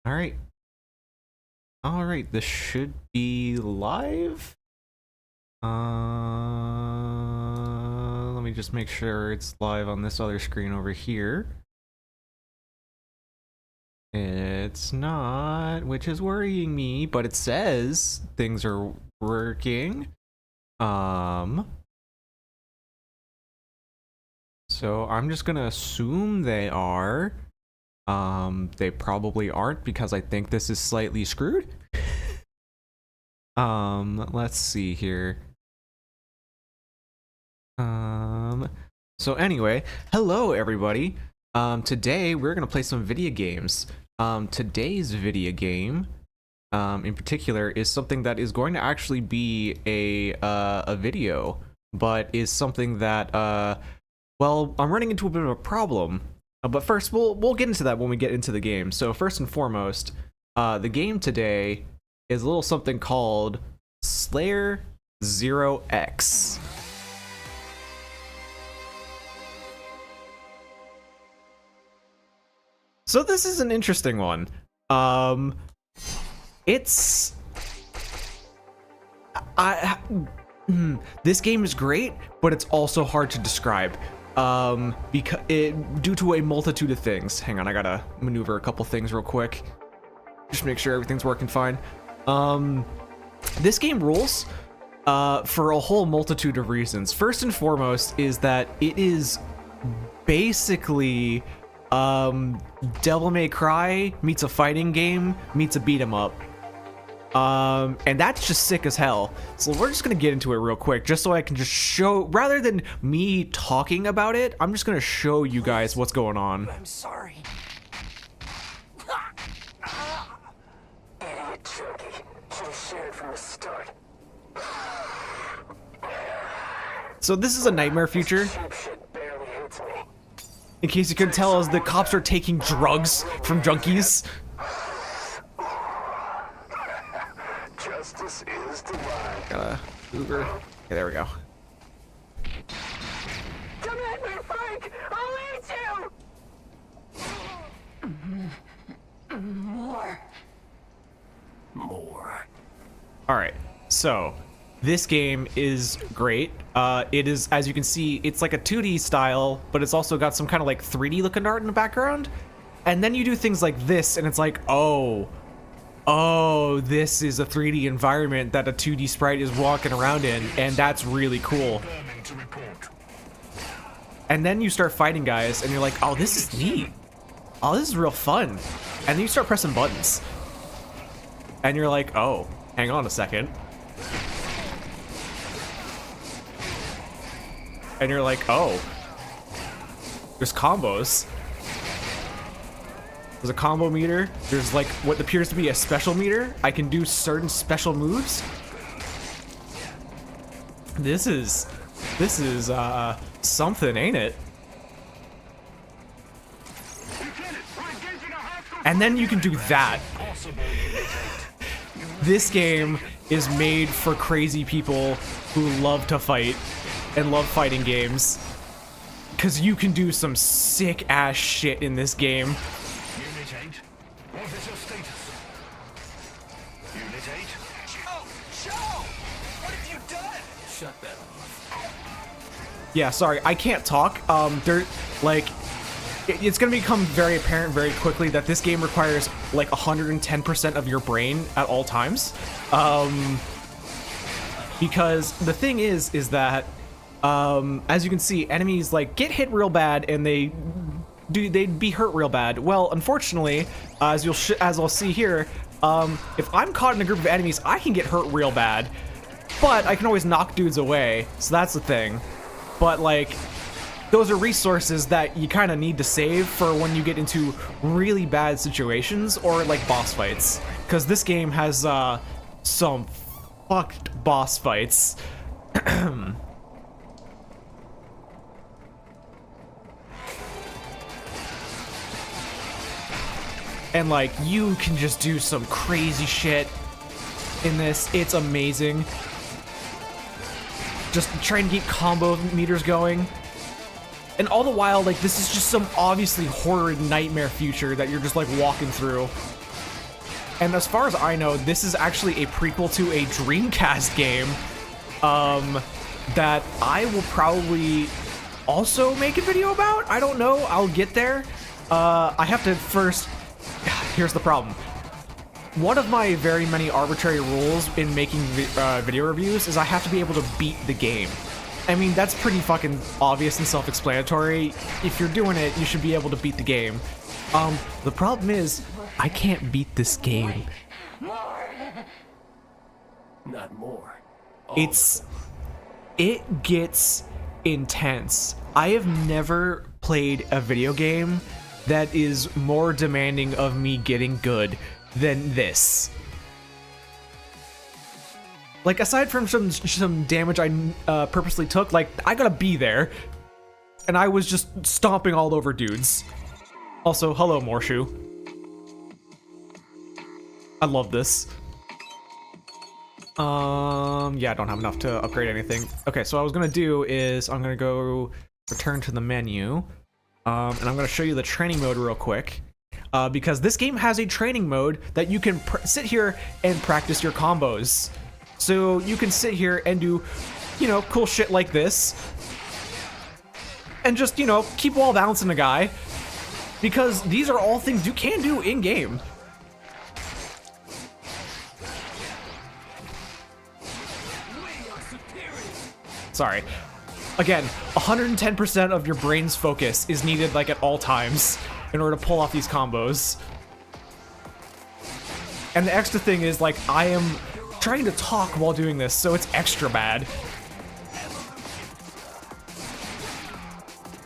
All right. All right, this should be live. Let me just make sure it's live on this other screen over here. It's not, which is worrying me, but it says things are working. So I'm just gonna assume they are. They probably aren't because I think this is slightly screwed. Let's see here. So anyway, hello everybody. Today we're gonna play some video games. Today's video game, in particular, is something that is going to actually be a video, but is something that well, I'm running into a bit of a problem. But first, we'll get into that when we get into the game. So first and foremost, the game today is a little something called Slayer 0X. So this is an interesting one. This game is great, but it's also hard to describe. Because due to a multitude of things. Hang on, I gotta maneuver a couple things real quick. Just make sure everything's working fine. This game rules for a whole multitude of reasons. First and foremost is that it is basically Devil May Cry meets a fighting game meets a beat 'em up. And that's just sick as hell. So we're just gonna get into it real quick, just so I can just show, rather than me talking about it, I'm just gonna show you guys what's going on. I'm sorry. Idiot jerky. Should have shared from the start. So this is a nightmare future. Shit barely hits me. In case you couldn't tell, as the cops are taking drugs from junkies. Justice is divine. Gotta Uber. Okay, there we go. Come at me, Frank! I'll eat you! More. Alright, so this game is great. It is, as you can see, it's like a 2D style, but it's also got some kind of like 3D looking art in the background. And then you do things like this, and it's like, oh, this is a 3D environment that a 2D sprite is walking around in, and that's really cool. And then you start fighting guys, and you're like, oh, this is neat. Oh, this is real fun. And then you start pressing buttons. And you're like, oh, hang on a second. And you're like, oh, there's combos. There's a combo meter. There's like what appears to be a special meter. I can do certain special moves. This is something, ain't it? And then you can do that. This game is made for crazy people who love to fight and love fighting games. 'Cause you can do some sick ass shit in this game. What is your status? Unit 8? Joe! What have you done? Shut that off. Yeah, sorry, I can't talk. It's gonna become very apparent very quickly that this game requires like 110% of your brain at all times. Because the thing is that, as you can see, enemies like get hit real bad and they'd be hurt real bad. Well, unfortunately, as I'll see here, if I'm caught in a group of enemies, I can get hurt real bad, but I can always knock dudes away. So that's the thing. But like, those are resources that you kind of need to save for when you get into really bad situations or like boss fights. Because this game has some fucked boss fights. And like, you can just do some crazy shit in this. It's amazing. Just trying to keep combo meters going. And all the while, like, this is just some obviously horrid nightmare future that you're just like walking through. And as far as I know, this is actually a prequel to a Dreamcast game that I will probably also make a video about. I don't know. I'll get there. I have to first... Here's the problem. One of my very many arbitrary rules in making video reviews is I have to be able to beat the game. I mean, that's pretty fucking obvious and self-explanatory. If you're doing it, you should be able to beat the game. The problem is, I can't beat this game. Not more. It gets intense. I have never played a video game that is more demanding of me getting good than this. Like, aside from some damage I purposely took, like, I gotta be there. And I was just stomping all over dudes. Also, hello, Morshu. I love this. Yeah, I don't have enough to upgrade anything. Okay, so what I was gonna do is I'm gonna go return to the menu. And I'm gonna show you the training mode real quick. Because this game has a training mode that you can sit here and practice your combos. So you can sit here and do, you know, cool shit like this. And just, you know, keep wall balancing a guy. Because these are all things you can do in-game. Sorry. Again, 110% of your brain's focus is needed, like, at all times in order to pull off these combos. And the extra thing is, like, I am trying to talk while doing this, so it's extra bad.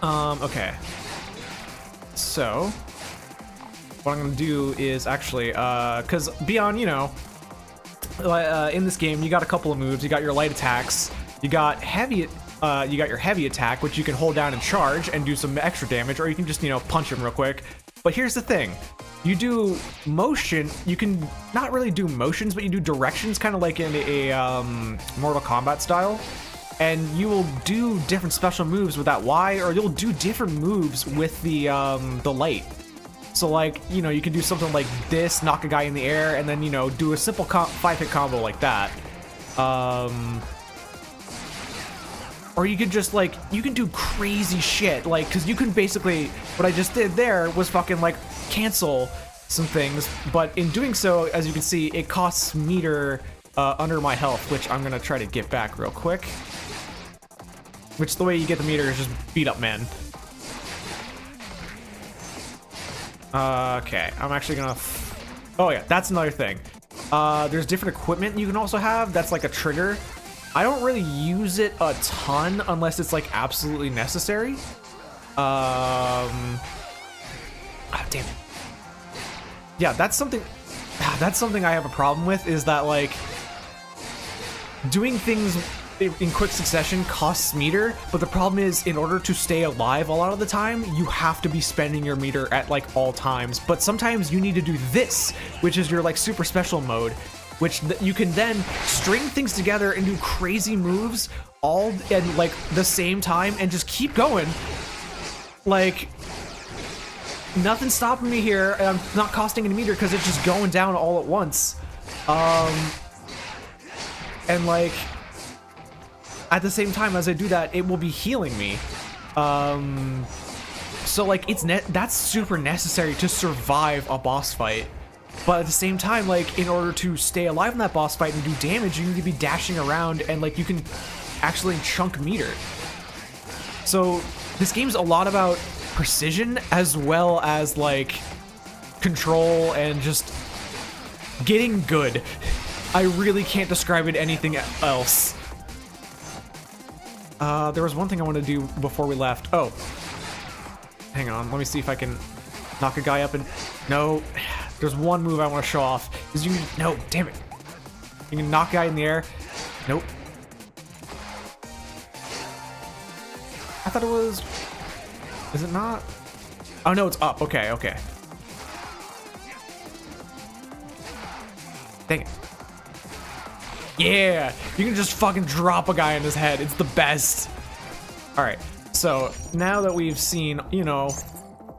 Okay. So, what I'm gonna do is actually, cause beyond, you know, in this game, you got a couple of moves. You got your light attacks. You got your heavy attack, which you can hold down and charge and do some extra damage, or you can just, you know, punch him real quick. But here's the thing. You do motion, you can not really do motions, but you do directions, kind of like in a Mortal Kombat style. And you will do different special moves with that Y, or you'll do different moves with the light. So, like, you know, you can do something like this, knock a guy in the air, and then, you know, do a simple 5-hit combo like that. Or you could just, like, you can do crazy shit, like, because you can basically, what I just did there was fucking, like, cancel some things, but in doing so, as you can see, it costs meter under my health, which I'm gonna try to get back real quick. Which, the way you get the meter is just beat up men. Okay, I'm actually gonna... Oh yeah, that's another thing. There's different equipment you can also have, that's like a trigger. I don't really use it a ton unless it's like absolutely necessary. Ah, damn it. Yeah, that's something I have a problem with, is that, like, doing things in quick succession costs meter, but the problem is, in order to stay alive a lot of the time, you have to be spending your meter at, like, all times. But sometimes you need to do this, which is your, like, super special mode, which you can then string things together and do crazy moves all at, like, the same time and just keep going. Like, nothing's stopping me here, and I'm not costing any meter because it's just going down all at once. And, like, at the same time as I do that, it will be healing me. So, like, that's super necessary to survive a boss fight. But at the same time, like, in order to stay alive in that boss fight and do damage, you need to be dashing around, and, like, you can actually chunk meter. So this game's a lot about precision as well as, like, control and just getting good. I really can't describe it anything else. There was one thing I wanted to do before we left. Oh, hang on. Let me see if I can knock a guy up and... No, there's one move I want to show off. Is you... No, damn it. You can knock a guy in the air. Nope. I thought it was... Is it not? Oh, no, it's up. Okay, okay. Dang it. Yeah, you can just fucking drop a guy in his head. It's the best. All right, so now that we've seen, you know,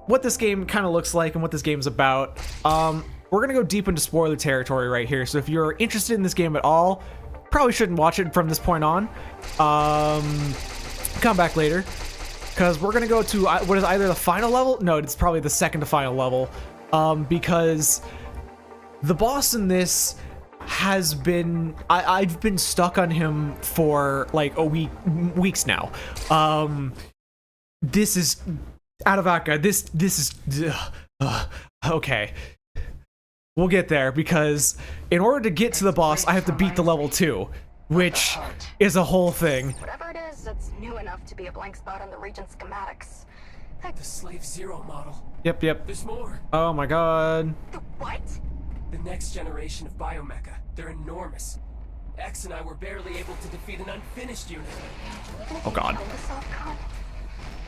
what this game kind of looks like and what this game's about, we're gonna go deep into spoiler territory right here. So if you're interested in this game at all, probably shouldn't watch it from this point on. Come back later, because we're gonna go to what is either the final level. No, it's probably the second to final level, because the boss in this has been I've been stuck on him for like weeks now. This is Adavaka. This is okay. We'll get there, because in order to get to the boss, I have to beat the level 2, which is a whole thing. Whatever it is, it's new enough to be a blank spot on the region's schematics. The Slave Zero model. Yep. There's more. Oh my god. The what? The next generation of biomecha. They're enormous. X and I were barely able to defeat an unfinished unit. Oh god. Kill the soft con?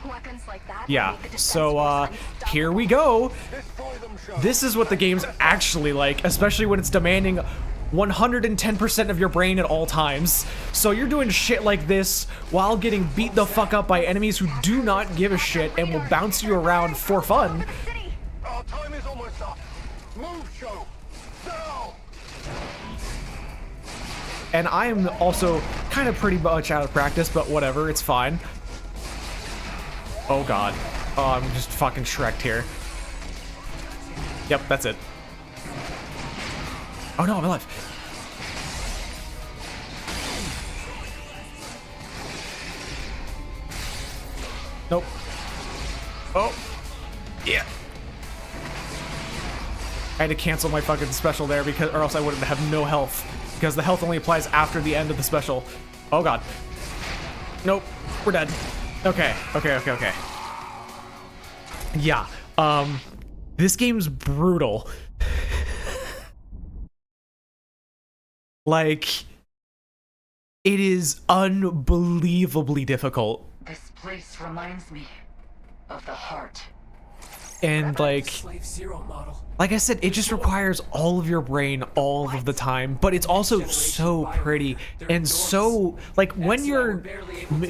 Weapons like that Yeah, make the defense so force here we go. Destroy them, show. This is what the game's actually like, especially when it's demanding 110% of your brain at all times. So you're doing shit like this while getting beat the fuck up by enemies who do not give a shit and will bounce you around for fun. City. Our time is almost up. Move, show. Now. And I am also kind of pretty much out of practice, but whatever, it's fine. Oh god. Oh, I'm just fucking Shrek'd here. Yep, that's it. Oh no, I'm alive. Nope. Oh. Yeah. I had to cancel my fucking special there, because, or else I would have no health, because the health only applies after the end of the special. Oh god. Nope. We're dead. Okay. Yeah. This game's brutal. Like, it is unbelievably difficult. This place reminds me of the heart. And like Slave Zero model. I said, it just requires all of your brain all of the time, but it's also so pretty and so, like, when you're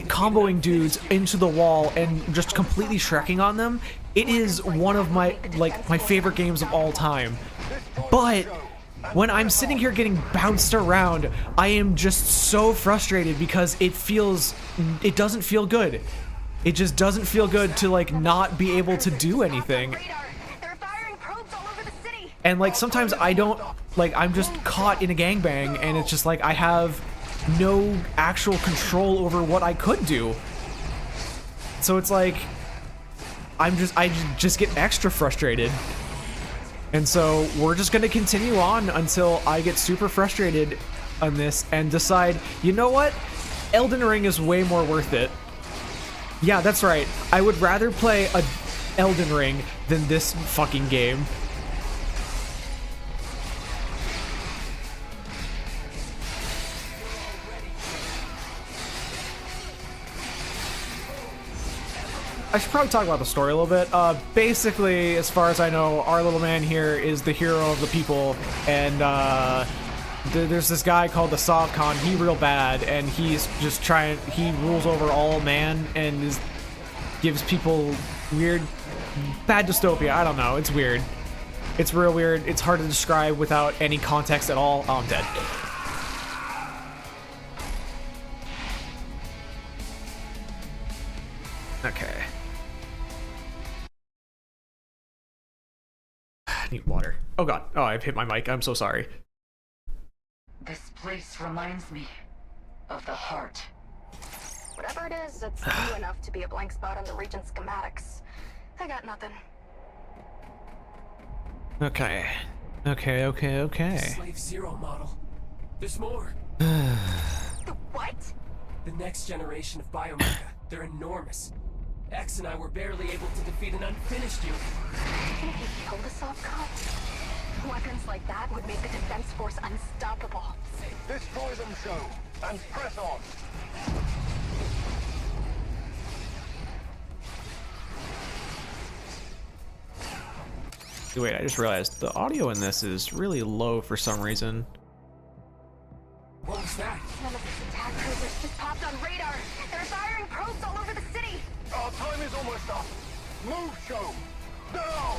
comboing dudes into the wall and just completely shrekking on them, it is one of my favorite games of all time. But when I'm sitting here getting bounced around, I am just so frustrated, because it doesn't feel good. It just doesn't feel good to like not be able to do anything. They're firing probes all over the city. And like sometimes I don't, like, I'm just caught in a gangbang, and it's just like I have no actual control over what I could do. So it's like I just get extra frustrated. And so we're just gonna continue on until I get super frustrated on this and decide, you know what? Elden Ring is way more worth it. Yeah, that's right. I would rather play a Elden Ring than this fucking game. I should probably talk about the story a little bit. Basically, as far as I know, our little man here is the hero of the people, and there's this guy called the Sovkhan. He real bad, and he's just trying. He rules over all man and gives people weird, bad dystopia. I don't know. It's weird. It's real weird. It's hard to describe without any context at all. Oh, I'm dead. Okay. I need water. Oh god. Oh, I've hit my mic. I'm so sorry. This place reminds me of the heart. Whatever it is, it's new enough to be a blank spot on the region's schematics. I got nothing. Okay. Okay. Slave Zero model. There's more. The what? The next generation of biomecha. They're enormous. X and I were barely able to defeat an unfinished unit. Can he kill the soft con? Weapons like that would make the defense force unstoppable. Destroy them, show. And press on. Wait, I just realized the audio in this is really low for some reason. What was that? None of these attack cruisers just popped on radar. They're firing probes all over the city. Our time is almost up. Move, show. Now.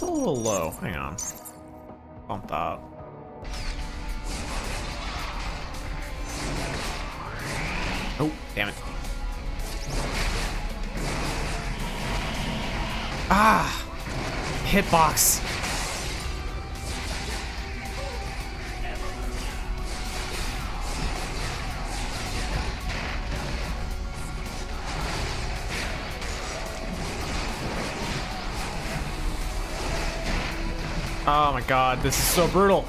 That's a little low. Hang on. Bump that. Oh, damn it. Ah! Hitbox. Oh my god, this is so brutal.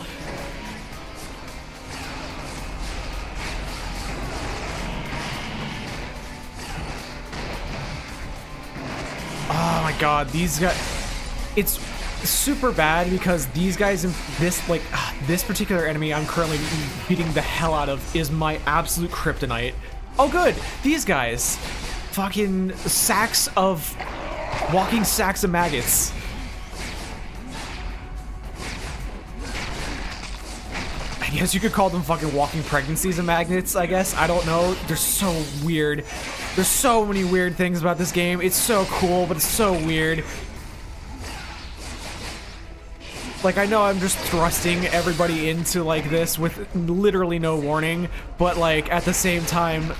Oh my god, these guys, it's super bad because these guys in this, like, this particular enemy I'm currently beating the hell out of is my absolute kryptonite. Oh good, these guys, fucking walking sacks of maggots. I guess you could call them fucking walking pregnancies of magnets, I guess. I don't know. They're so weird. There's so many weird things about this game. It's so cool, but it's so weird. Like, I know I'm just thrusting everybody into, like, this with literally no warning, but, like, at the same time,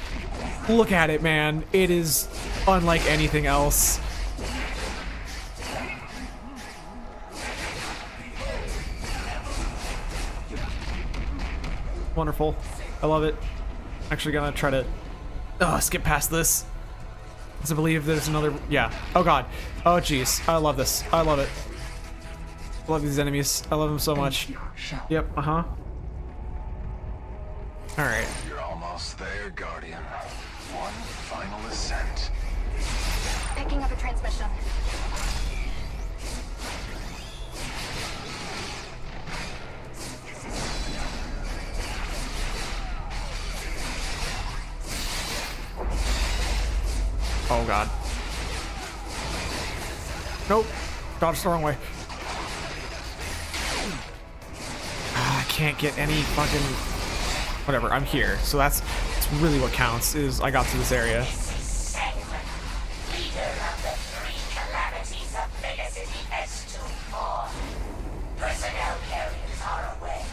look at it, man. It is unlike anything else. Wonderful. I love it. Actually gonna try to skip past this. Because I believe there's another, yeah. Oh god. Oh jeez. I love this. I love it. I love these enemies. I love them so much. Yep, uh-huh. Alright. You're almost there, Guardian. One final ascent. Picking up a transmission. Oh god. Nope. Dodged the wrong way. I can't get any fucking... Whatever, I'm here. So that's really what counts, is I got to this area. Personnel carriers are away.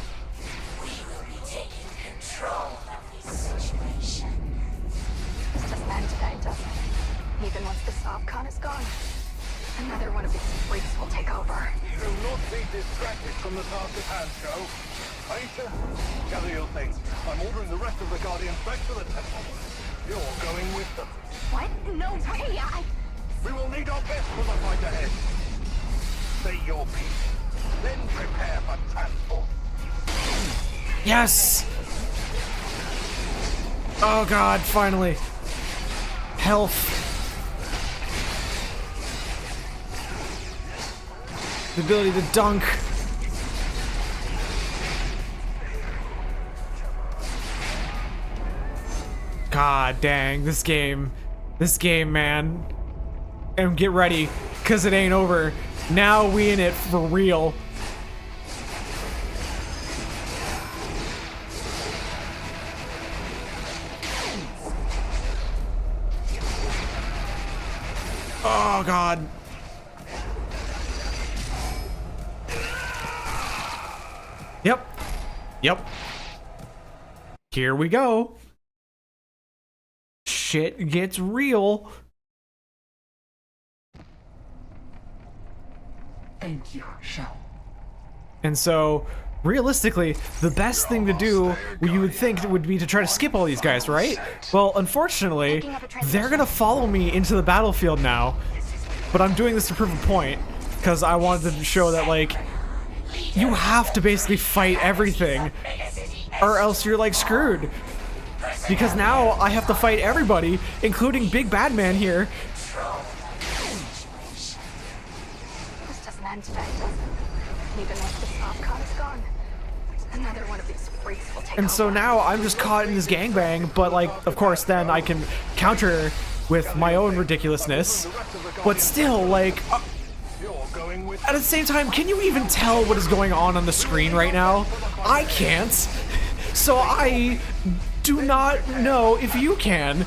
We will be taking control of this situation. This doesn't end today, does it? Even once the Sobcon is gone, another one of these freaks will take over. Do not be distracted from the task at hand, Joe. Aisha, gather your things. I'm ordering the rest of the Guardians back to the temple. You're going with them. What? No way! We will need our best for the fight ahead. Say your piece, then prepare for transport. Yes! Oh god, finally. Health. The ability to dunk. God dang, this game, man. And get ready, cause it ain't over. Now we in it for real. Oh god. Yep. Here we go. Shit gets real. Thank you, Shell. And so, realistically, the best thing to do, you would think, would be to try to skip all these guys, right? Well, unfortunately, they're gonna follow me into the battlefield now. But I'm doing this to prove a point, because I wanted to show that, like, you have to basically fight everything, or else you're, like, screwed. Because now I have to fight everybody, including Big Bad Man here. This doesn't end today, does it? Even once the Sobcon is gone, another one of these freaks will take over. And so now I'm just caught in this gangbang, but, like, of course, then I can counter with my own ridiculousness. But still, like, at the same time, can you even tell what is going on the screen right now? I can't. So I do not know if you can.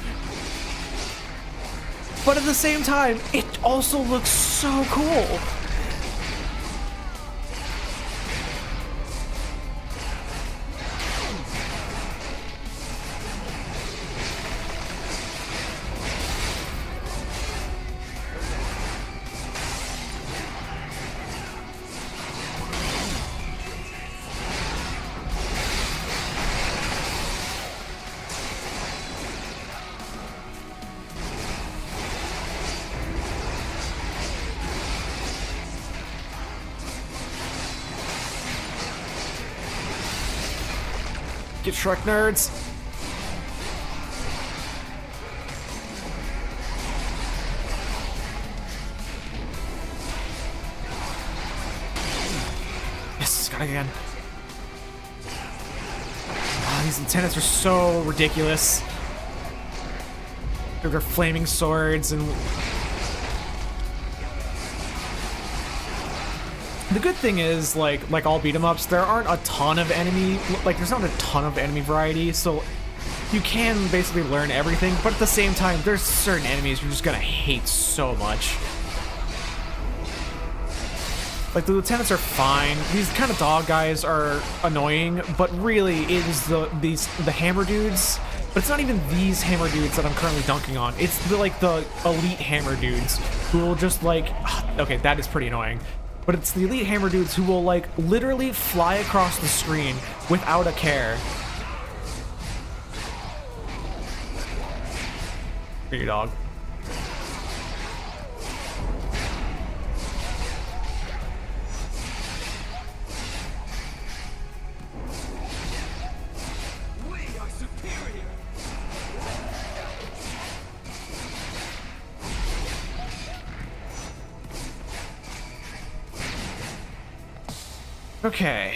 But at the same time, it also looks so cool. Get Shrek nerds. Yes, got it again. Oh, these lieutenants are so ridiculous. They're flaming swords and... The good thing is, like all beat 'em ups, there aren't a ton of enemy, like there's not a ton of enemy variety, so you can basically learn everything, but at the same time, there's certain enemies you're just gonna hate so much. Like, the lieutenants are fine. These kind of dog guys are annoying, but really, it is the hammer dudes. But it's not even these hammer dudes that I'm currently dunking on. It's the elite hammer dudes who will just like... Okay, that is pretty annoying. But it's the elite hammer dudes who will like literally fly across the screen without a care. Here, your dog. We are superior. Okay.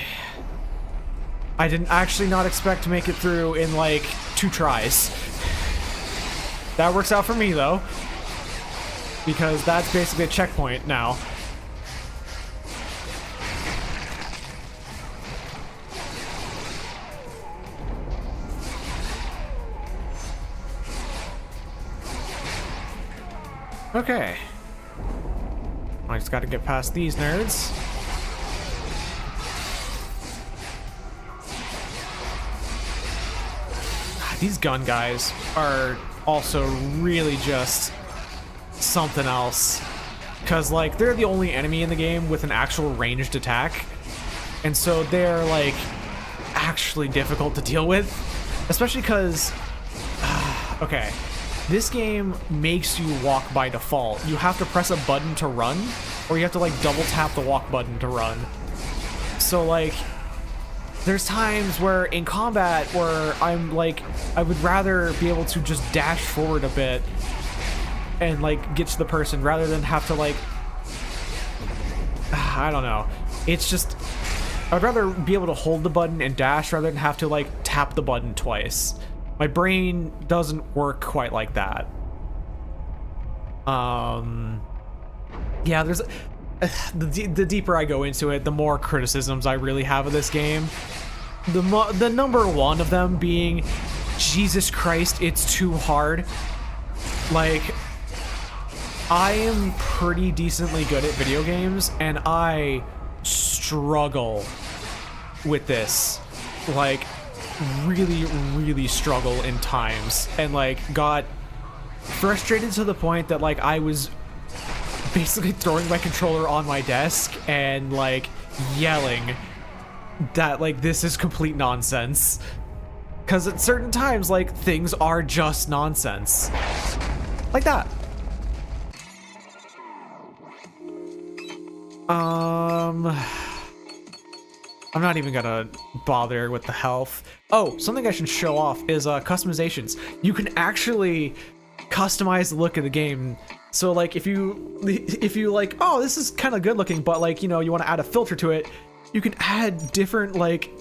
I didn't actually not expect to make it through in like 2 tries. That works out for me though, because that's basically a checkpoint now. Okay. I just got to get past these nerds. These gun guys are also really just something else. Because, like, they're the only enemy in the game with an actual ranged attack. And so they're, like, actually difficult to deal with. Especially because... okay. This game makes you walk by default. You have to press a button to run, or you have to, like, double tap the walk button to run. So, like... there's times where in combat where I'm like, I would rather be able to just dash forward a bit and like get to the person rather than have to like, I don't know. It's just, I'd rather be able to hold the button and dash rather than have to like tap the button twice. My brain doesn't work quite like that. Yeah, there's... the deeper I go into it, the more criticisms I really have of this game. The number one of them being, Jesus Christ, it's too hard. Like, I am pretty decently good at video games, and I struggle with this. Like, really, really struggle in times, and like got frustrated to the point that like I was basically throwing my controller on my desk and like yelling that like this is complete nonsense, because at certain times like things are just nonsense like that. I'm not even gonna bother with the health. Oh, something I should show off is customizations. You can actually customize the look of the game. So like if you like, oh, this is kind of good looking, but like, you know, you want to add a filter to it, you can add different like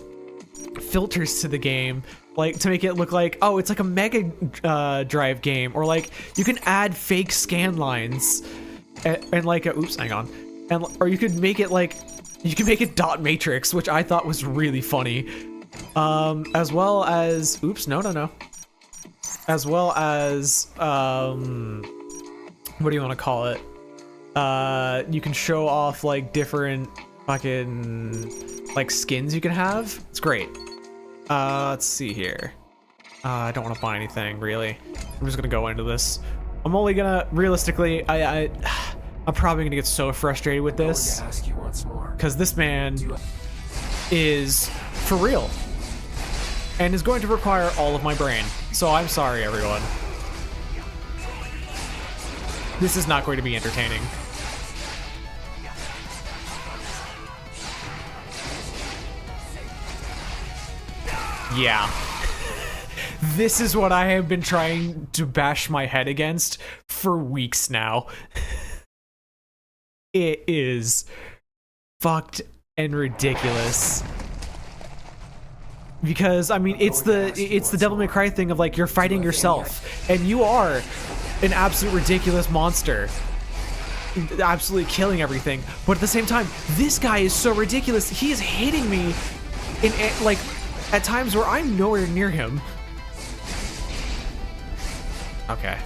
filters to the game, like to make it look like, oh, it's like a Mega Drive game, or like you can add fake scan lines and like oops, hang on, and or you could make it like, you can make it dot matrix, which I thought was really funny. As well as, oops, no. As well as, what do you want to call it? You can show off like different fucking like skins you can have. It's great. Let's see here. I don't want to buy anything really. I'm just gonna go into this. I'm only gonna, realistically, I'm probably gonna get so frustrated with this because this man is for real and is going to require all of my brain. So I'm sorry, everyone. This is not going to be entertaining. Yeah. This is what I have been trying to bash my head against for weeks now. It is fucked and ridiculous. Because I mean, it's the Devil May Cry thing of like you're fighting yourself, and you are an absolute ridiculous monster, absolutely killing everything. But at the same time, this guy is so ridiculous. He is hitting me in like at times where I'm nowhere near him. Okay,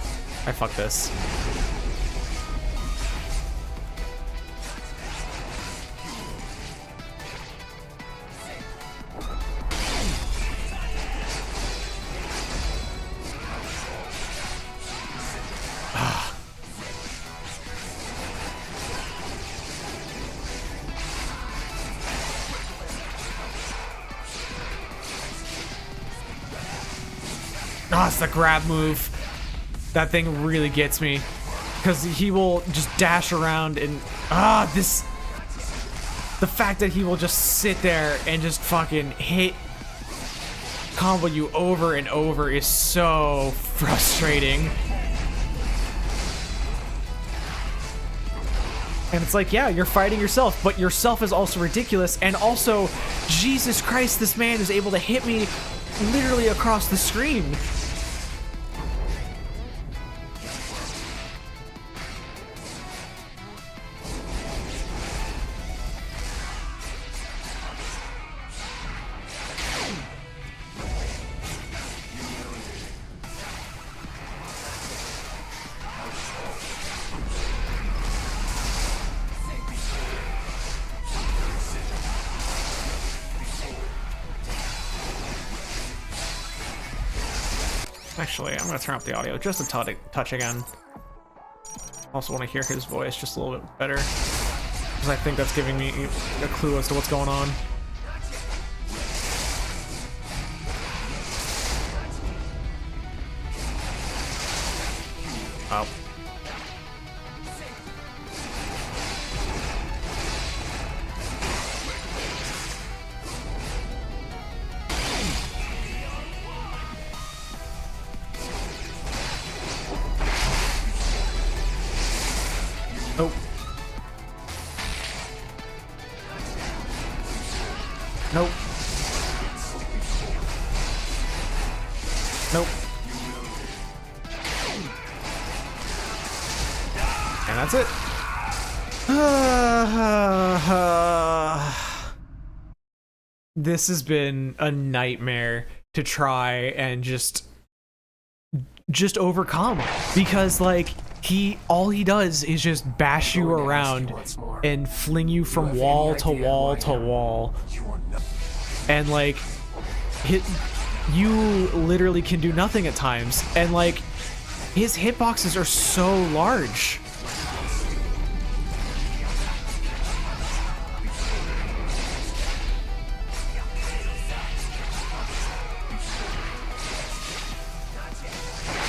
I fucked this. Oh, it's the grab move. That thing really gets me. Because he will just dash around and... the fact that he will just sit there and just fucking combo you over and over is so frustrating. And it's like, yeah, you're fighting yourself, but yourself is also ridiculous. And also, Jesus Christ, this man is able to hit me literally across the screen. Actually, I'm gonna turn up the audio just a touch again. Also want to hear his voice just a little bit better, because I think that's giving me a clue as to what's going on. Oh. Nope. Nope. Nope. And that's it. This has been a nightmare to try and just overcome, because like all he does is just bash you around and fling you from wall to wall to wall, and like you literally can do nothing at times, and like his hitboxes are so large.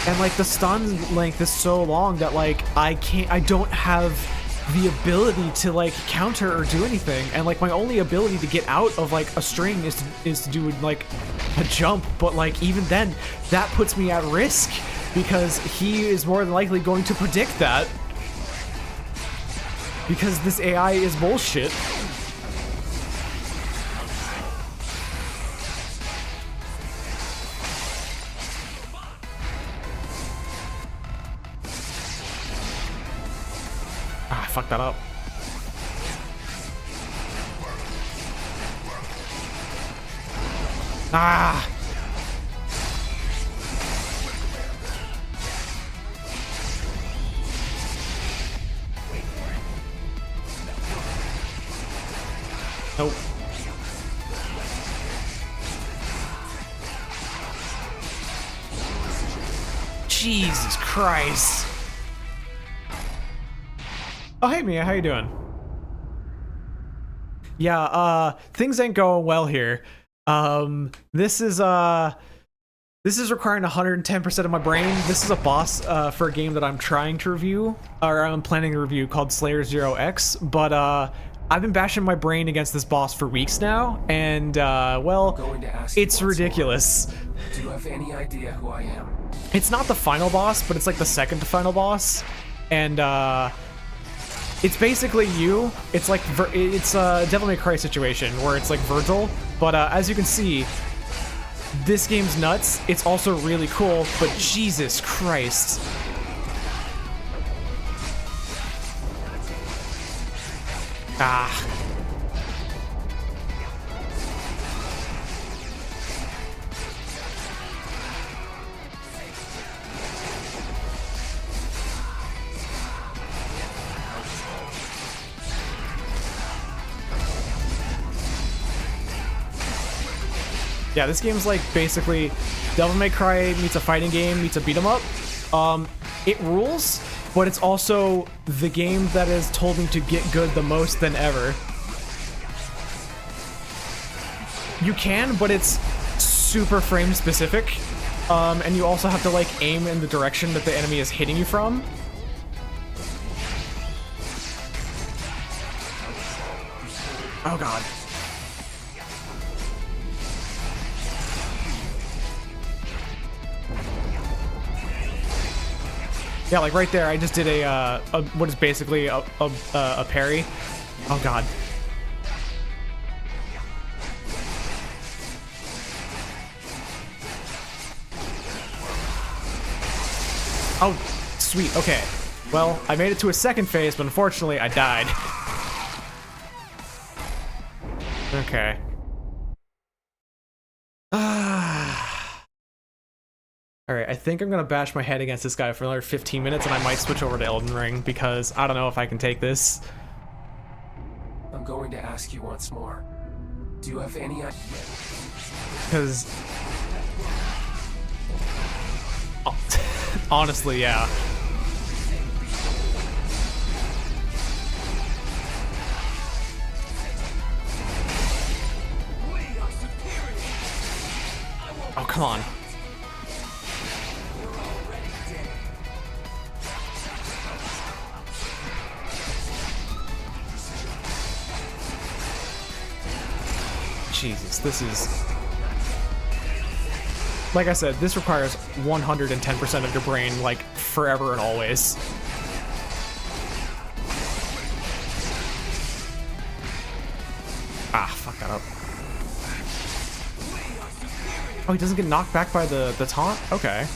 And like the stun length is so long that like I don't have the ability to like counter or do anything, and like my only ability to get out of like a string is to do like a jump, but like even then that puts me at risk, because he is more than likely going to predict that, because this AI is bullshit. Fuck that up. Ah! Nope. Jesus Christ. Oh, hey Mia, how you doing? Yeah, things ain't going well here. This is requiring 110% of my brain. This is a boss for a game that I'm trying to review, or I'm planning to review, called Slayer 0X, but I've been bashing my brain against this boss for weeks now, and well, Going to ask you it's once more. ridiculous. Do you have any idea who I am? It's not the final boss, but it's like the second to final boss, and it's basically you. It's like it's a Devil May Cry situation where it's like Virgil, but as you can see, this game's nuts. It's also really cool, but Jesus Christ. Ah. Yeah, this game's like basically Devil May Cry meets a fighting game meets a beat 'em up. It rules, but it's also the game that has told me to get good the most than ever. You can, but it's super frame specific, and you also have to like aim in the direction that the enemy is hitting you from. Oh god. Yeah, like right there, I just did a what is basically a parry. Oh god. Oh, sweet. Okay. Well, I made it to a second phase, but unfortunately, I died. Okay. Alright, I think I'm gonna bash my head against this guy for another 15 minutes, and I might switch over to Elden Ring, because I don't know if I can take this. I'm going to ask you once more. Do you have any idea? Because... honestly, yeah. Oh, come on. Jesus, this is... Like I said, this requires 110% of your brain, like, forever and always. Ah, fuck that up. Oh, he doesn't get knocked back by the taunt? Okay.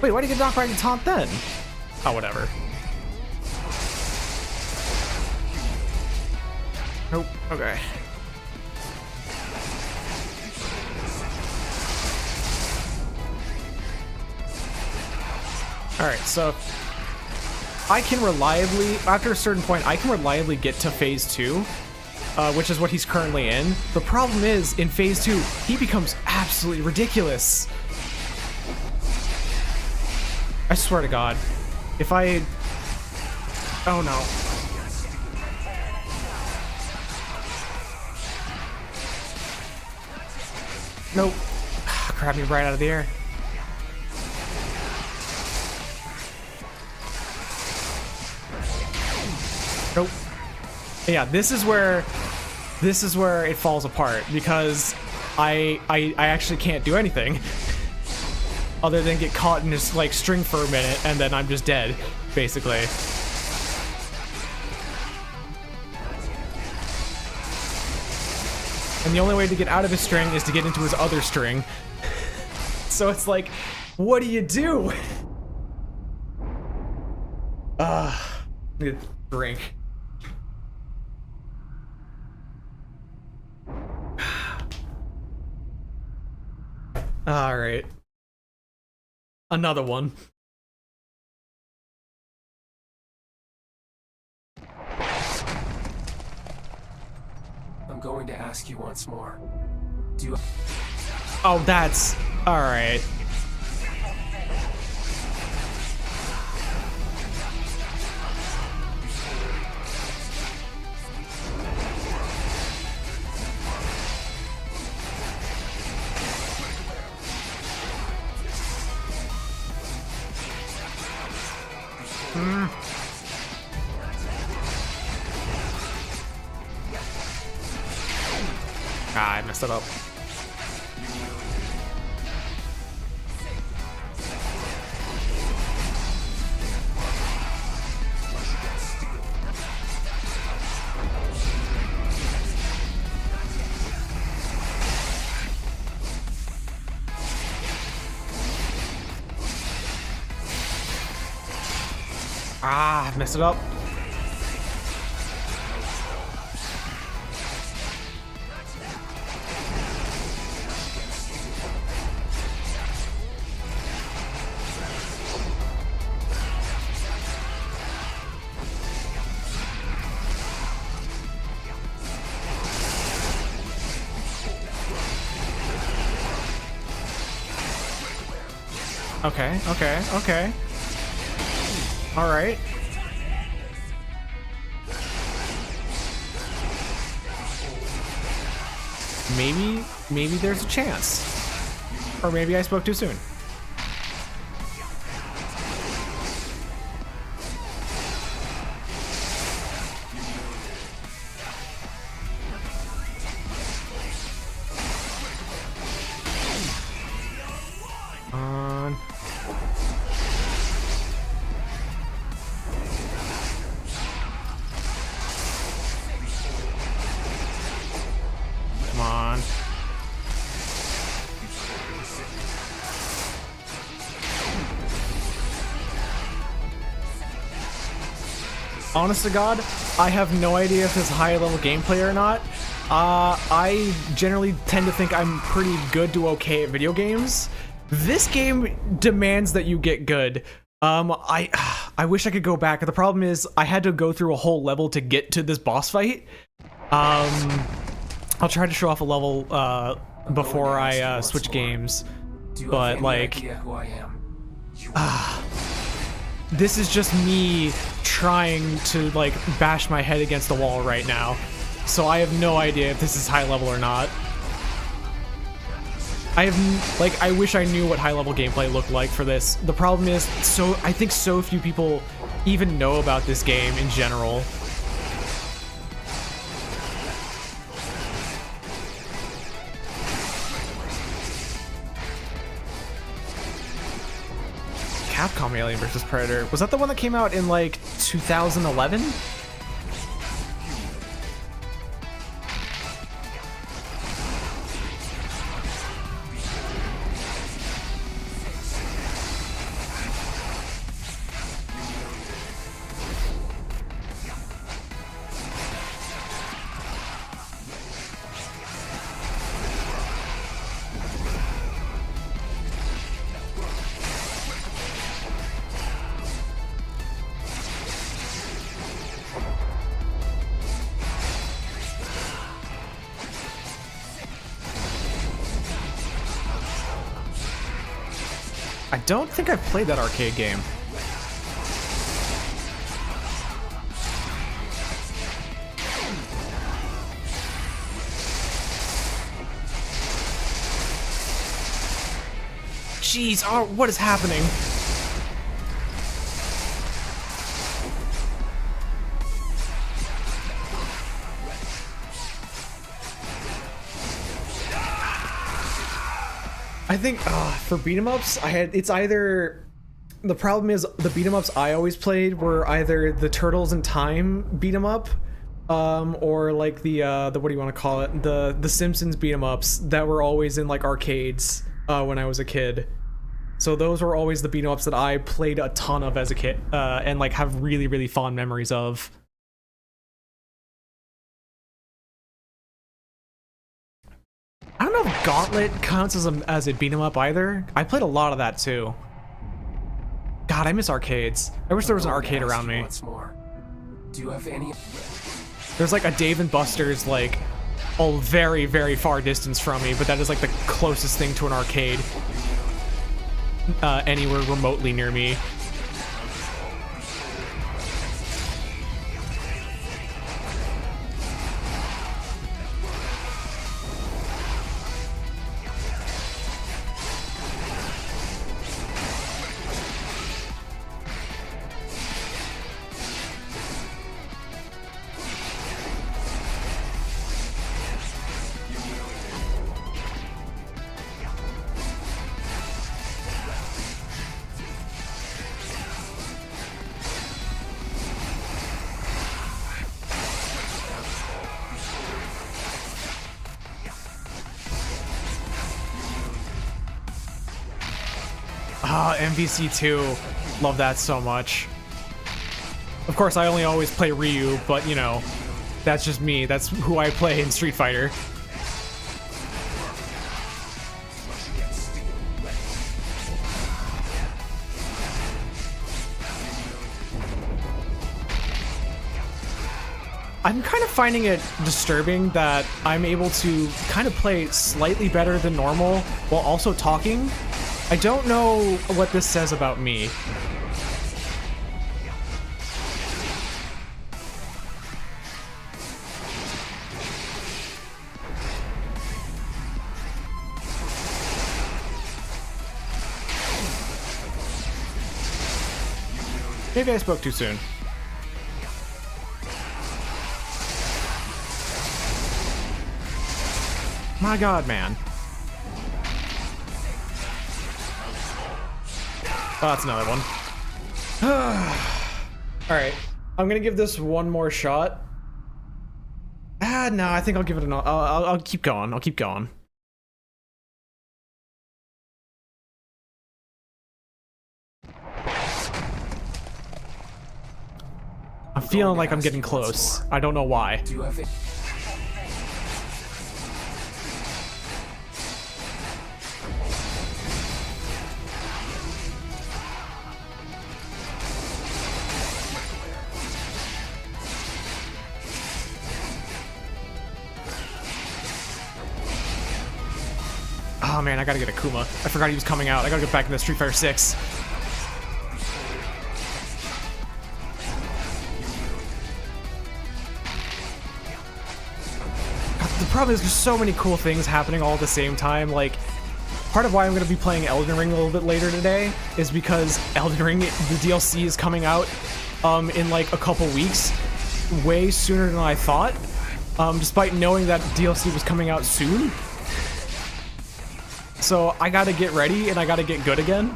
Wait, why did he get knocked back by the taunt then? Oh, whatever. Nope, okay. Alright, so I can reliably, after a certain point, I can reliably get to phase 2, which is what he's currently in. The problem is, in phase 2, he becomes absolutely ridiculous. I swear to God, if I... Oh no. Nope. Grab me right out of the air. Nope. Yeah, this is where it falls apart, because I actually can't do anything other than get caught in this like string for a minute, and then I'm just dead, basically. And the only way to get out of his string is to get into his other string. So it's like, what do you do? Drink. All right. Another one. I'm going to ask you once more. Do you... Oh, that's... Alright. Ah, I messed it up. Ah, I messed it up. Okay. All right. Maybe there's a chance. Or maybe I spoke too soon. Come on. Honest to God, I have no idea if this is high level gameplay or not. I generally tend to think I'm pretty good to okay at video games. This game demands that you get good. I wish I could go back. The problem is I had to go through a whole level to get to this boss fight. I'll try to show off a level before I switch games. But like, who I am? this is just me trying to like bash my head against the wall right now. So I have no idea if this is high level or not. I wish I knew what high level gameplay looked like for this. The problem is, I think so few people even know about this game in general. Capcom Alien vs. Predator. Was that the one that came out in like 2011? I don't think I've played that arcade game. Jeez, oh, what is happening? I think for beat 'em ups, it's either, the problem is the beat 'em ups I always played were either the Turtles in Time beat 'em up, or like the what do you want to call it, the Simpsons beat 'em ups that were always in like arcades when I was a kid. So those were always the beat 'em ups that I played a ton of as a kid, and like have really, really fond memories of. I don't know if Gauntlet counts as a beat 'em up either. I played a lot of that too. God, I miss arcades. I wish there was an arcade around me. Once more. Do you have any? There's like a Dave and Buster's like a very, very far distance from me, but that is like the closest thing to an arcade anywhere remotely near me. Ah, MVC2. Love that so much. Of course, I only always play Ryu, but you know, that's just me. That's who I play in Street Fighter. I'm kind of finding it disturbing that I'm able to kind of play slightly better than normal while also talking. I don't know what this says about me. Maybe I spoke too soon. My god, man. Oh, that's another one. Alright, I'm gonna give this one more shot. No, I think I'll give it another. I'll keep going. I'll keep going. I'm feeling like I'm getting close. I don't know why. Do you have it? Oh man, I gotta get a Kuma. I forgot he was coming out. I gotta get back into Street Fighter 6. The problem is there's so many cool things happening all at the same time. Like, part of why I'm gonna be playing Elden Ring a little bit later today is because Elden Ring, the DLC is coming out in like a couple weeks, way sooner than I thought, despite knowing that DLC was coming out soon. So I gotta get ready and I gotta get good again.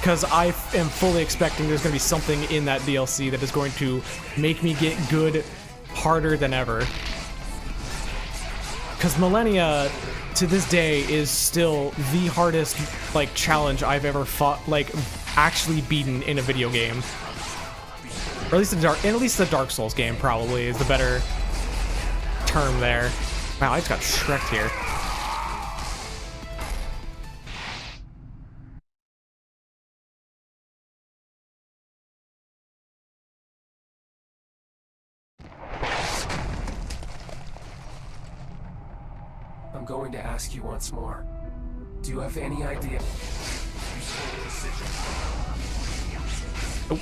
Because I am fully expecting there's gonna be something in that DLC that is going to make me get good harder than ever. Because Millennia, to this day, is still the hardest, like, challenge I've ever fought, like, actually beaten in a video game. Or at least the Dark Souls game, probably, is the better term there. Wow, I just got shreked here. I'm going to ask you once more. Do you have any idea? Oh.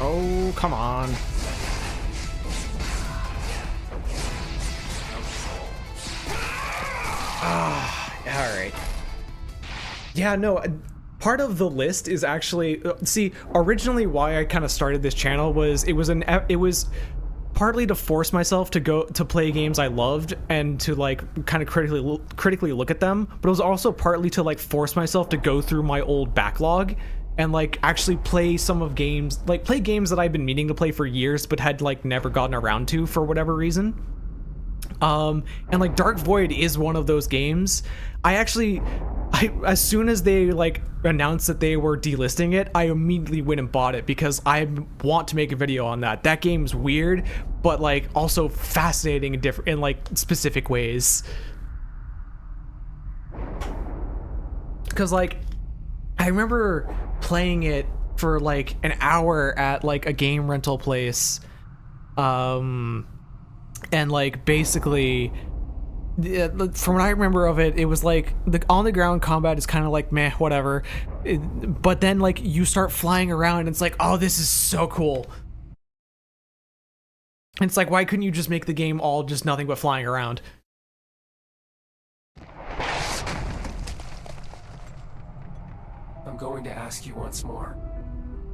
Oh, come on. Alright. Yeah, no, part of the list is actually... See, originally why I kind of started this channel was it was partly to force myself to play games I loved and to like kind of critically look at them, but it was also partly to like force myself to go through my old backlog and like actually play play games that I've been meaning to play for years but had like never gotten around to for whatever reason. And like Dark Void is one of those games. As soon as they like announced that they were delisting it, I immediately went and bought it because I want to make a video on that. That game's weird, but like also fascinating and different in like specific ways. because like I remember playing it for like an hour at like a game rental place, and like basically from what I remember of it, it was like the on the ground combat is kind of like meh, whatever. But then like you start flying around and it's like, oh, this is so cool. And it's like, why couldn't you just make the game all just nothing but flying around? I'm going to ask you once more.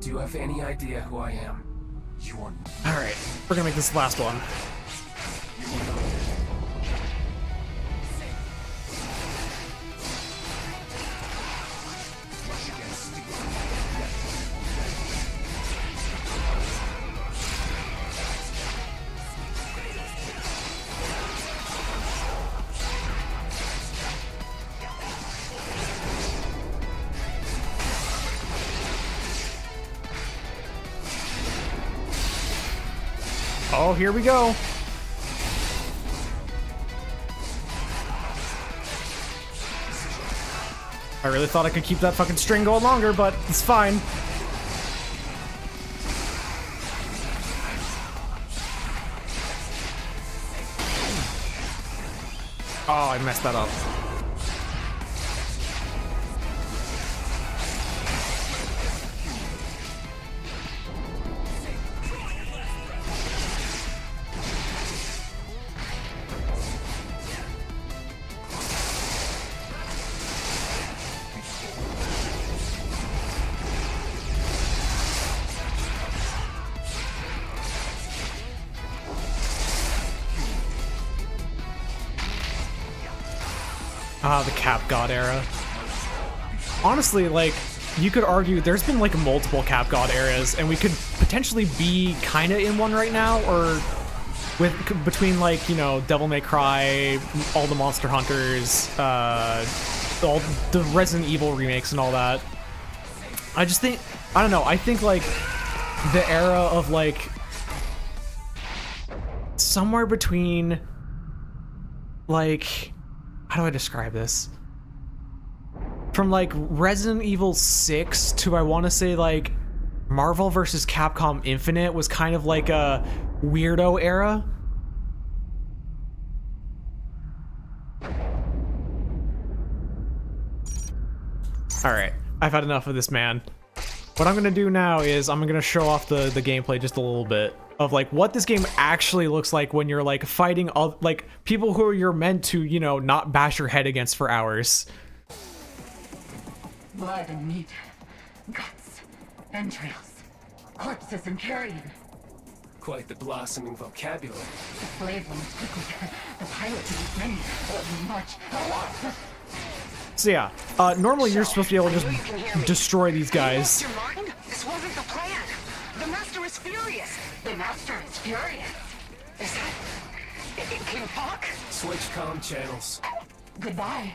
Do you have any idea who I am? You are... Alright, we're gonna make this the last one. Oh, here we go. I really thought I could keep that fucking string going longer, but it's fine. Oh, I messed that up. Ah, the Cap God era. Honestly, like, you could argue there's been like multiple Cap God eras, and we could potentially be kind of in one right now, or with between like, you know, Devil May Cry, all the Monster Hunters, all the Resident Evil remakes and all that. I just think, I don't know, I think like the era of like somewhere between like, how do I describe this? From like Resident Evil 6 to, I want to say, like Marvel vs. Capcom Infinite was kind of like a weirdo era. Alright, I've had enough of this man. What I'm gonna do now is I'm gonna show off the gameplay just a little bit of like what this game actually looks like when you're like fighting all like people who you're meant to, you know, not bash your head against for hours. Blood and meat, guts, entrails, corpses and carrion. Quite the blossoming vocabulary. The slave one is quickly. The pilot needs many, much, a lot. So yeah, normally you're supposed to be able to just destroy these guys. Your mind? This wasn't the plan. The master is furious. The master is furious. Is that King Hawk? Switch comm channels. Goodbye.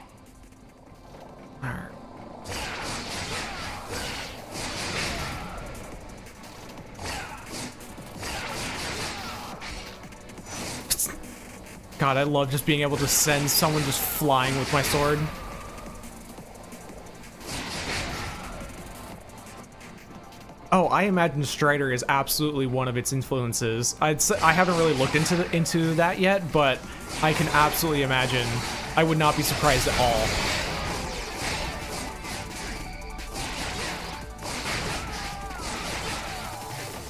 Alright. God, I love just being able to send someone just flying with my sword. Oh, I imagine Strider is absolutely one of its influences. I haven't really looked into that yet, but I can absolutely imagine. I would not be surprised at all.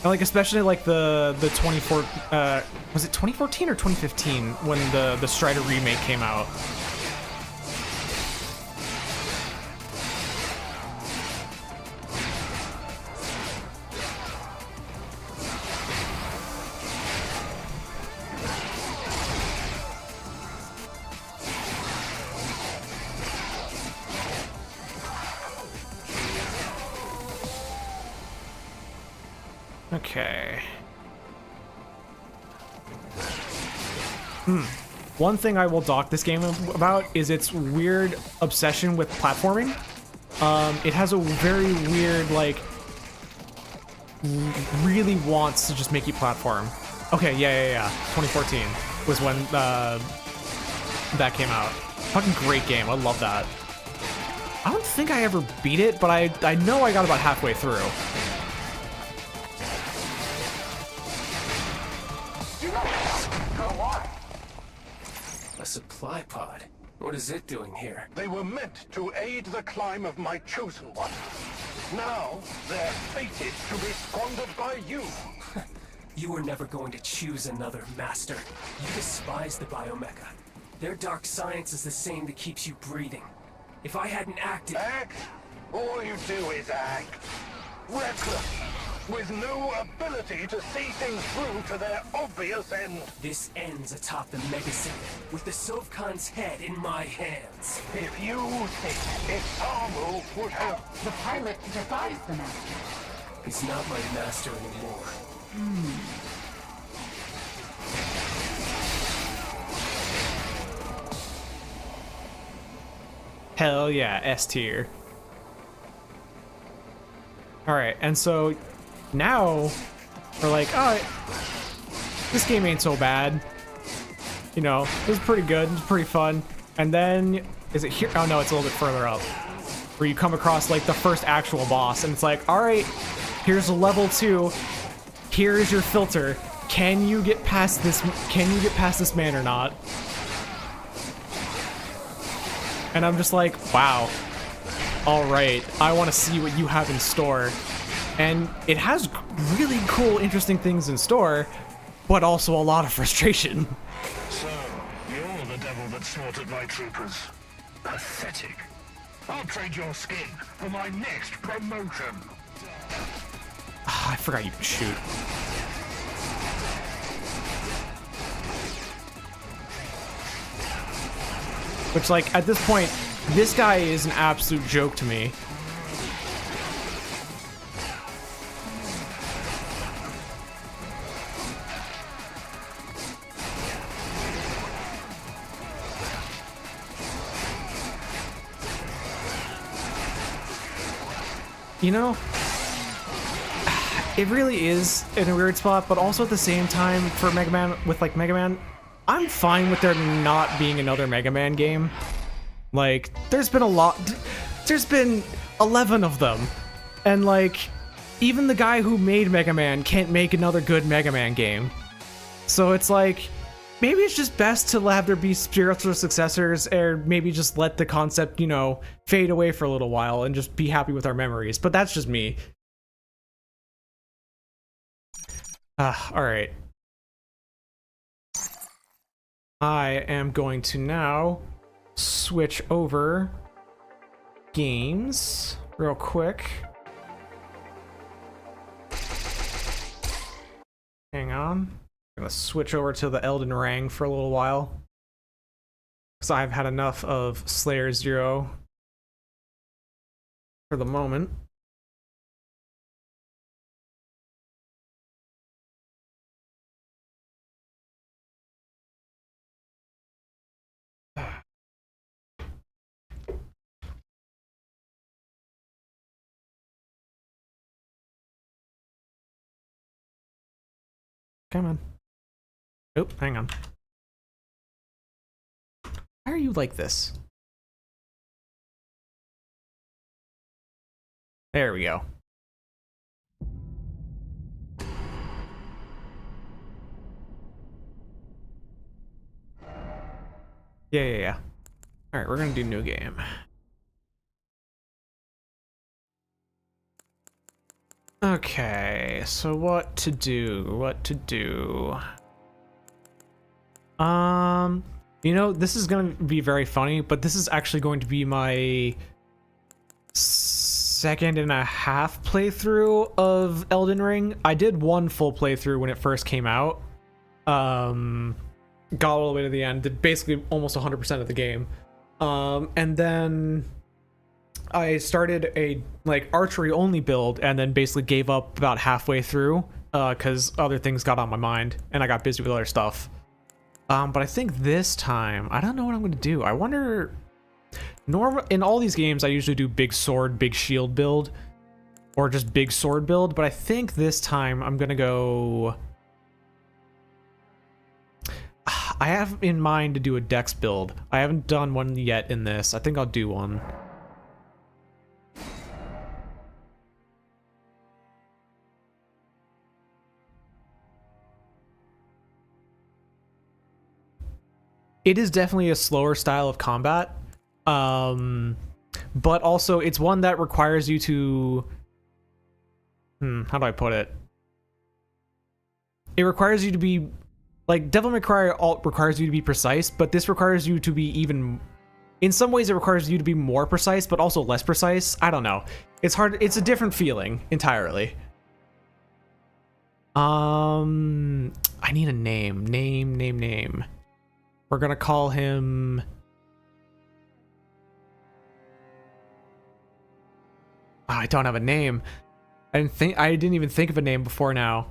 And like, especially like the 24 was it 2014 or 2015 when the Strider remake came out. Okay. One thing I will dock this game about is its weird obsession with platforming. It has a very weird, like, really wants to just make you platform. Okay, yeah. 2014 was when that came out. Fucking great game. I love that. I don't think I ever beat it, but I know I got about halfway through. Go on. A supply pod. What is it doing here? They were meant to aid the climb of my chosen one. Now, they're fated to be squandered by you. You were never going to choose another master. You despise the Biomecha. Their dark science is the same that keeps you breathing. If I hadn't acted... Act? All you do is act. Reckless. With no ability to see things through to their obvious end. This ends atop the Megacity, with the Sovkhan's head in my hands. If you think Isamu would have... The pilot defies the master. He's not my master anymore. Hell yeah, S tier. Alright, and so now we're like, oh, this game ain't so bad. You know, it was pretty good, it was pretty fun. And then, is it here? Oh no, it's a little bit further up. Where you come across like the first actual boss, and it's like, alright, here's a level 2. Here's your filter. Can you get past this? Can you get past this man or not? And I'm just like, wow. All right, I want to see what you have in store. And it has really cool, interesting things in store, but also a lot of frustration. So, you're the devil that slaughtered my troopers. Pathetic. I'll trade your skin for my next promotion. I forgot you could shoot. Which, like, at this point, this guy is an absolute joke to me. You know, it really is in a weird spot, but also at the same time, for Mega Man, with like Mega Man, I'm fine with there not being another Mega Man game. Like, there's been 11 of them. And like, even the guy who made Mega Man can't make another good Mega Man game. So it's like, maybe it's just best to have there be spiritual successors, or maybe just let the concept, you know, fade away for a little while and just be happy with our memories. But that's just me. Alright. I am going to now switch over games real quick. Hang on. I'm gonna switch over to the Elden Ring for a little while, because I've had enough of Slayer Zero for the moment. Come on. Oh, hang on. Why are you like this? There we go. Yeah. Alright, we're gonna do new game. Okay, so what to do? You know, this is gonna be very funny, but this is actually going to be my 2.5 playthrough of Elden Ring. I did one full playthrough when it first came out. Got all the way to the end, did basically almost 100% of the game. And then I started a like archery only build, and then basically gave up about halfway through because other things got on my mind and I got busy with other stuff. But I think this time, I don't know what I'm going to do. I wonder, in all these games I usually do big sword, big shield build, or just big sword build, but I think this time I'm going to go, I have in mind to do a dex build. I haven't done one yet in this. I think I'll do one. it is definitely a slower style of combat, but also it's one that requires you to, how do I put it? It requires you to be, like, Devil May Cry requires you to be precise, but this requires you to be even, in some ways it requires you to be more precise, but also less precise. I don't know. It's hard, it's a different feeling entirely. I need a name. Name. We're gonna call him... Oh, I don't have a name. I didn't even think of a name before now.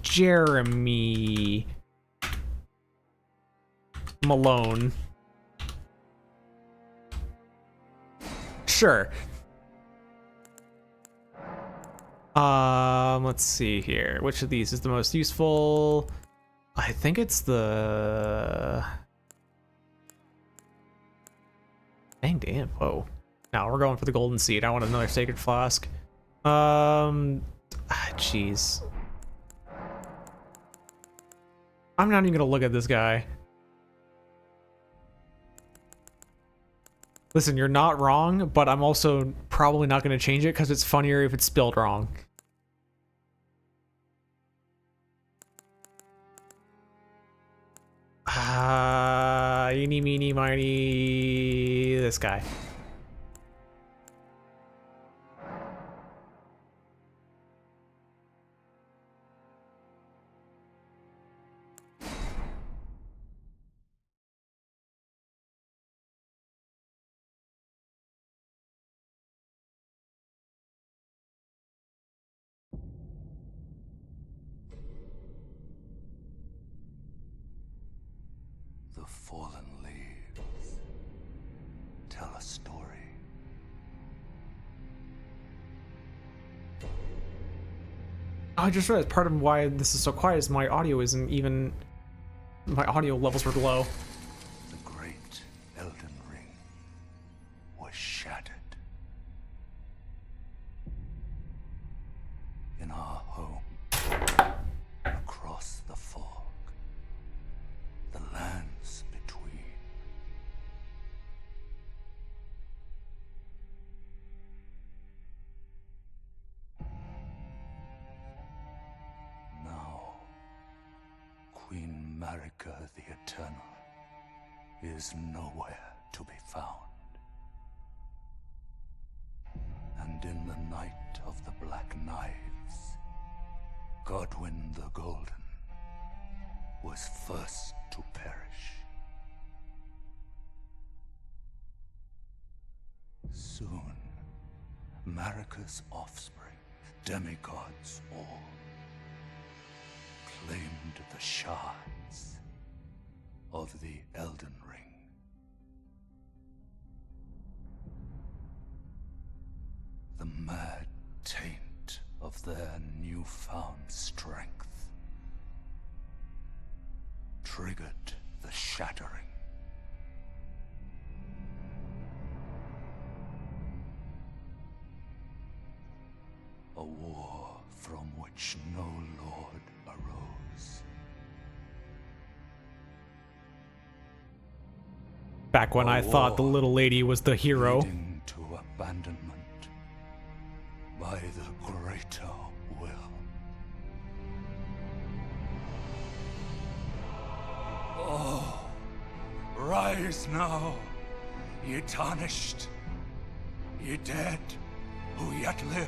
Jeremy Malone. Sure. Let's see here. Which of these is the most useful? I think it's the... Dang, damn. Whoa. No, we're going for the golden seed. I want another sacred flask. Jeez. I'm not even gonna look at this guy. Listen, you're not wrong, but I'm also probably not gonna change it because it's funnier if it's spelled wrong. Eeny, meeny, miny, this guy. The fallen leaves tell a story. I just realized part of why this is so quiet is my audio isn't even... My audio levels were low. The great Elden Ring was shattered. In our home, across the fog, the lands between. Now, Queen Marika the Eternal is nowhere to be found. And in the night of the Black Knives, Godwyn the Golden was first to perish. Soon, Marika's offspring, demigods all, claimed the shards of the Elden Ring. The mad taint of their newfound strength triggered the shattering. A war from which no lord arose. Back when I thought the little lady was the hero. Leading to abandonment by the greater will. Oh, rise now, ye tarnished, ye dead who yet live.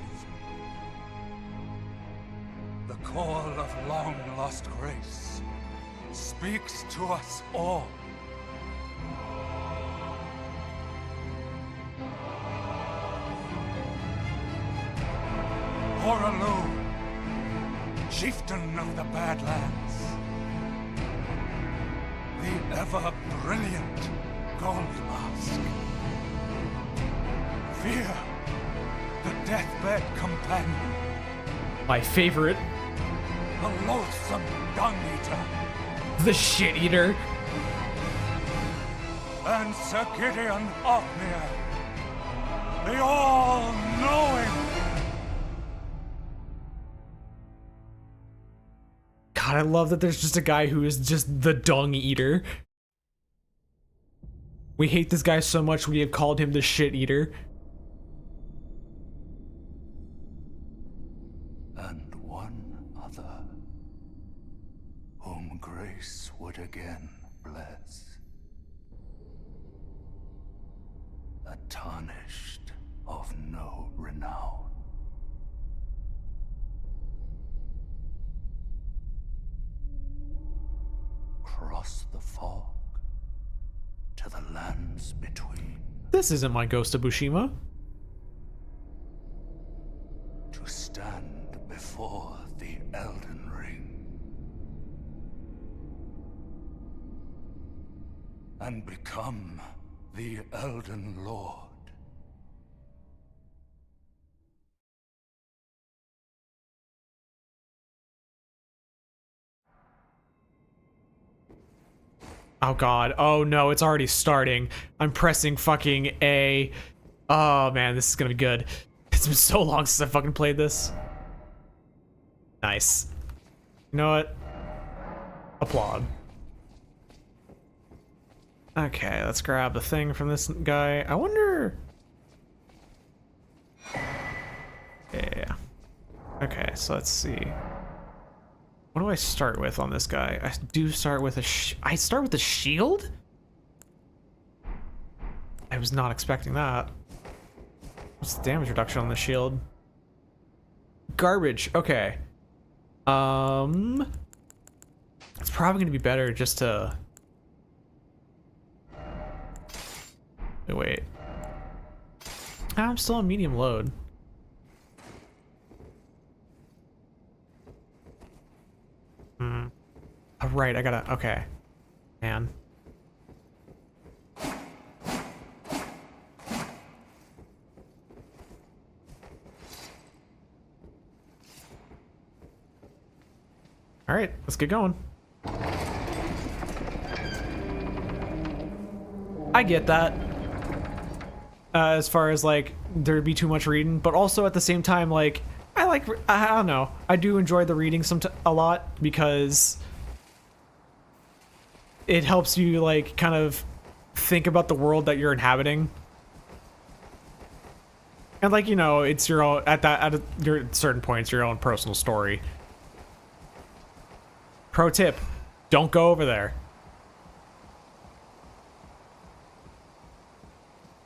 The call of long-lost grace speaks to us all. Horalu, chieftain of the Badlands, the ever-brilliant Gold Mask. Fear, the deathbed companion, My favorite. the loathsome Dung Eater, The shit eater. and Sir Gideon Othmere, the all-knowing. God, I love that there's just a guy who is just the dung eater. We hate this guy so much we have called him the shit eater. And one other, whom grace would again bless, a tarnished of no renown. Cross the fog to the lands between, This isn't my Ghost of Bushima. to stand before the Elden Ring and become the Elden Lord. Oh god. Oh no, it's already starting. I'm pressing fucking A. Oh man, this is gonna be good. It's been so long since I fucking played this. Nice. You know what? Applaud. Okay, let's grab the thing from this guy. I wonder... Yeah. Okay, so let's see. What do I start with on this guy? I do start with I start with a shield? I was not expecting that. What's the damage reduction on the shield? Garbage. Okay. It's probably gonna be better just to... Wait. I'm still on medium load. Oh, right, I gotta... Okay. Man. Alright, let's get going. I get that. As far as, like, there'd be too much reading, but also at the same time, like, I don't know. I do enjoy the reading a lot because it helps you, like, kind of think about the world that you're inhabiting. And, like, you know, it's your own, at your certain points, your own personal story. Pro tip, don't go over there.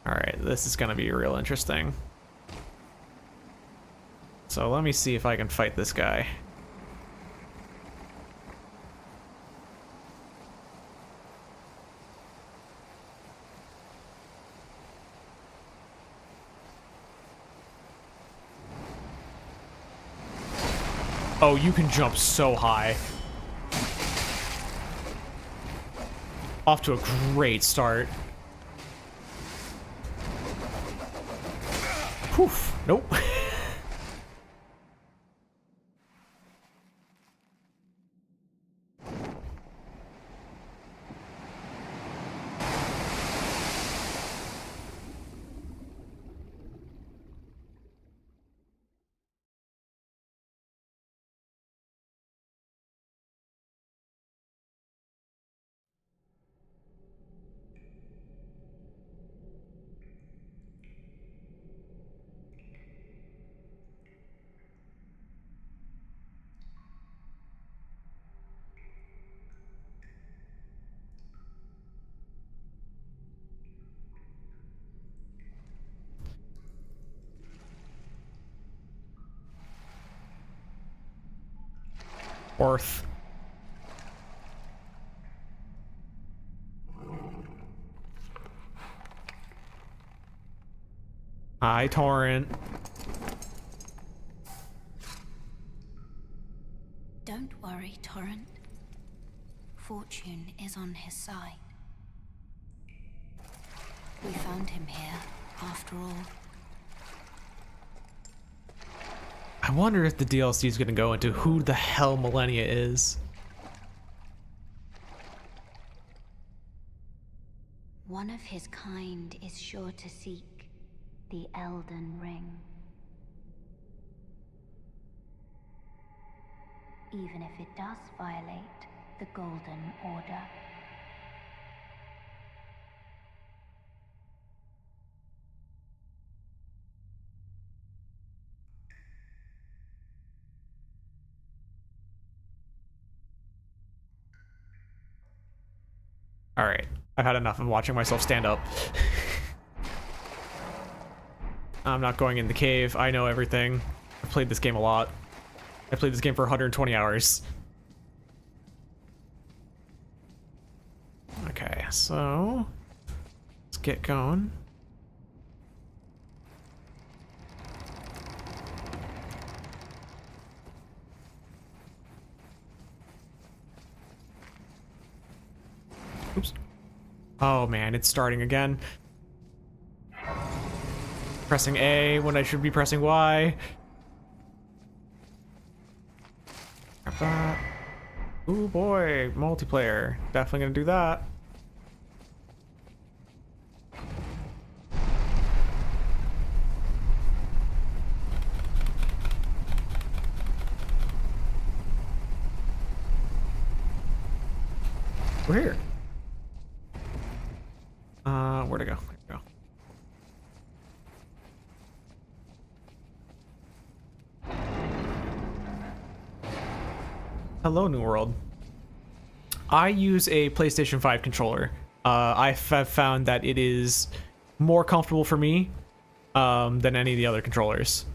Alright, this is gonna be real interesting. So let me see if I can fight this guy. Oh, you can jump so high. Off to a great start. Poof. Nope. Worth. Hi, Torrent. Don't worry, Torrent. Fortune is on his side. We found him here, after all. I wonder if the DLC is going to go into who the hell Millennia is. One of his kind is sure to seek the Elden Ring. even if it does violate the Golden Order. All right, I've had enough of watching myself stand up. I'm not going in the cave. I know everything. I've played this game a lot. I played this game for 120 hours. Okay, so let's get going. Oops. Oh man, it's starting again. Pressing A when I should be pressing Y. Grab that. Ooh boy, multiplayer. Definitely gonna do that. We're here. Where'd it go? There we go. Hello, New World. I use a PlayStation 5 controller. I have found that it is more comfortable for me than any of the other controllers.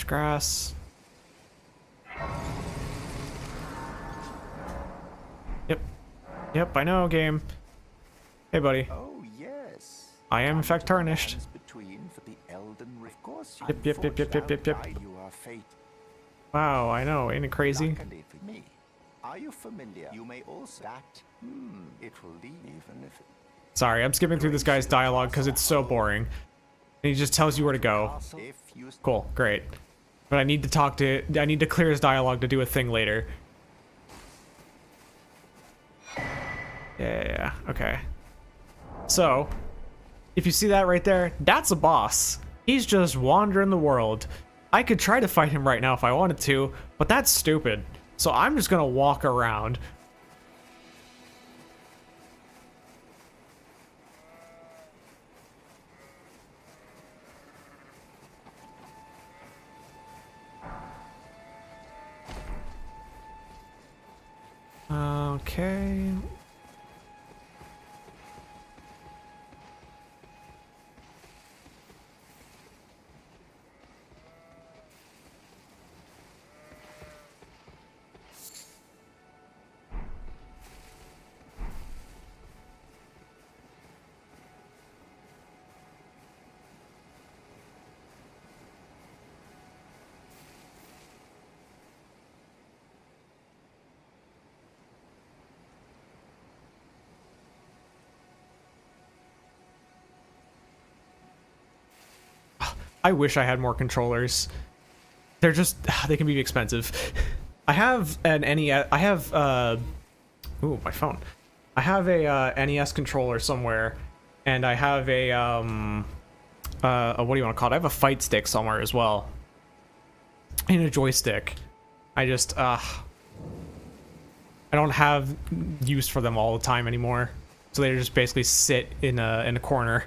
Grass. Yep, I know, game. Hey, buddy. Oh, yes. I am in fact tarnished. Between for the Elden Ring. Of course, you Yep. you are fate. Wow, I know, ain't it crazy? Luckily for me. Are you familiar? You may also that. It will leave even if Sorry, I'm skipping through this guy's dialogue because it's so boring. And he just tells you where to go. if you Cool, great. But I need to clear his dialogue to do a thing later. Yeah, okay. So, if you see that right there, that's a boss. He's just wandering the world. I could try to fight him right now if I wanted to, but that's stupid. So I'm just gonna walk around. Okay. I wish I had more controllers. They're just, they can be expensive. I have an NES, I have, ooh, my phone. I have a NES controller somewhere, and I have a what do you want to call it? I have a fight stick somewhere as well. And a joystick. I just, I don't have use for them all the time anymore. So they just basically sit in a corner.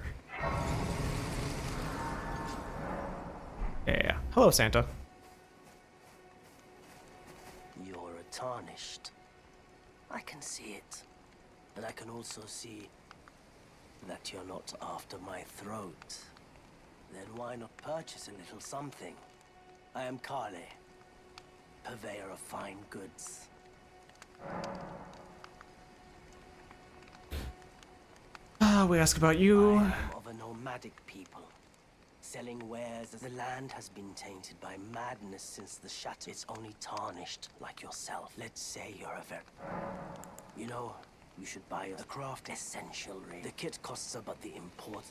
Yeah. Hello, Santa. You're a tarnished. I can see it. But I can also see that you're not after my throat. Then why not purchase a little something? I am Kale, purveyor of fine goods. We ask about you. I am of a nomadic people. Selling wares as the land has been tainted by madness since the shatter. It's only tarnished like yourself. Let's say you're a you know, you should buy a craft essential ring. The kit costs about the import.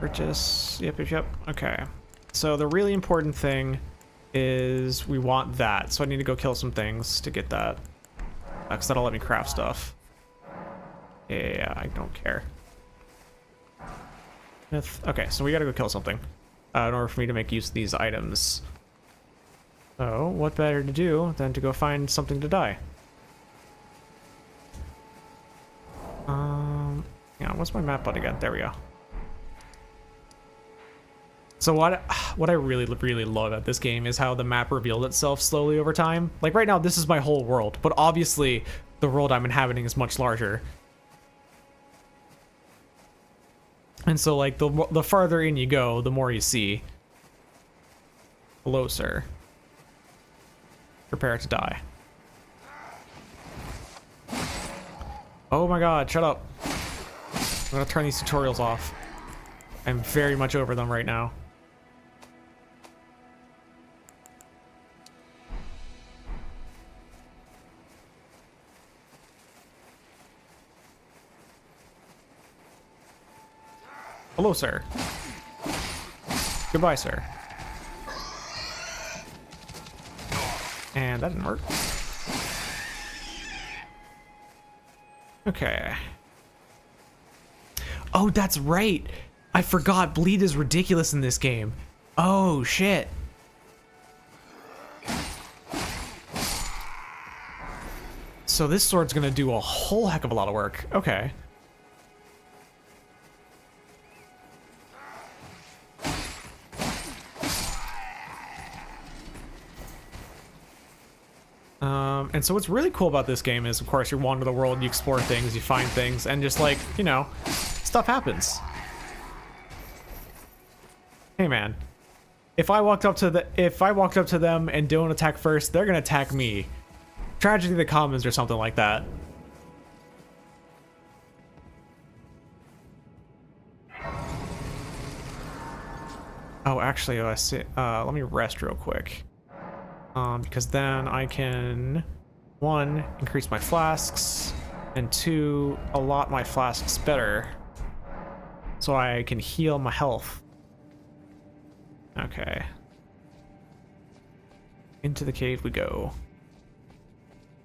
Purchase. Yep. Okay. So the really important thing is we want that. So I need to go kill some things to get that. Because that'll let me craft stuff. Yeah, I don't care. Okay, so we gotta go kill something in order for me to make use of these items. So, what better to do than to go find something to die? Yeah, what's my map button again? There we go. So what I really love about this game is how the map revealed itself slowly over time. Like right now, this is my whole world, but obviously the world I'm inhabiting is much larger. And so like the farther in you go, the more you see. Hello, sir. Prepare to die. Oh my god, shut up. I'm gonna turn these tutorials off. I'm very much over them right now. Hello, sir. Goodbye, sir. And that didn't work. Okay. Oh, that's right. I forgot bleed is ridiculous in this game. Oh, shit. So this sword's gonna do a whole heck of a lot of work. Okay. And so what's really cool about this game is, of course, you wander the world, you explore things, you find things, and just like, you know, stuff happens. Hey man, if I walked up to them and don't attack first, they're gonna attack me. Tragedy of the Commons or something like that. Oh, actually, let me rest real quick. Because then I can, 1, increase my flasks, and 2, allot my flasks better, so I can heal my health. Okay. Into the cave we go.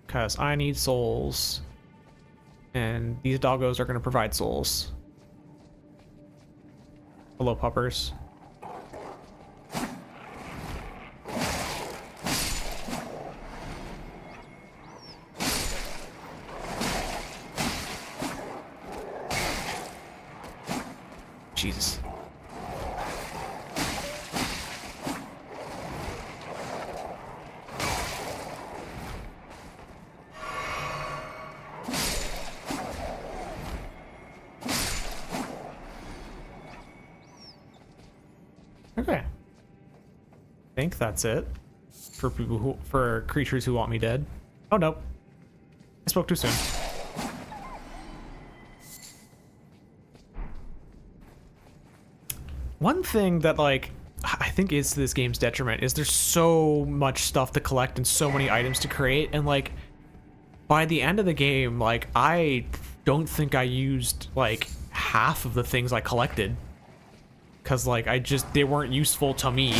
Because I need souls, and these doggos are going to provide souls. Hello, puppers. Jesus. Okay. I think that's it for creatures who want me dead. Oh no. I spoke too soon. One thing that, like, I think is to this game's detriment is there's so much stuff to collect and so many items to create, and like by the end of the game, like I don't think I used like half of the things I collected, because like they weren't useful to me,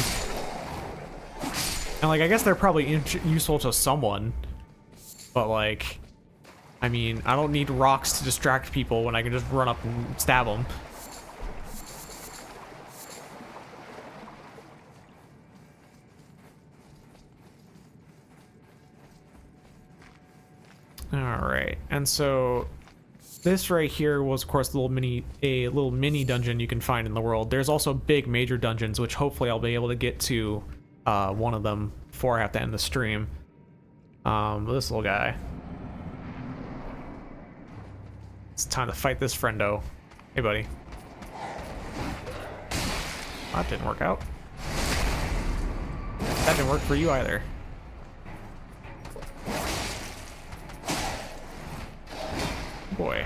and like I guess they're probably useful to someone, but like I mean, I don't need rocks to distract people when I can just run up and stab them. Alright, and so this right here was, of course, a little mini dungeon you can find in the world. There's also big major dungeons, which hopefully I'll be able to get to one of them before I have to end the stream. This little guy. It's time to fight this friendo. Hey, buddy. That didn't work out. That didn't work for you either. Boy.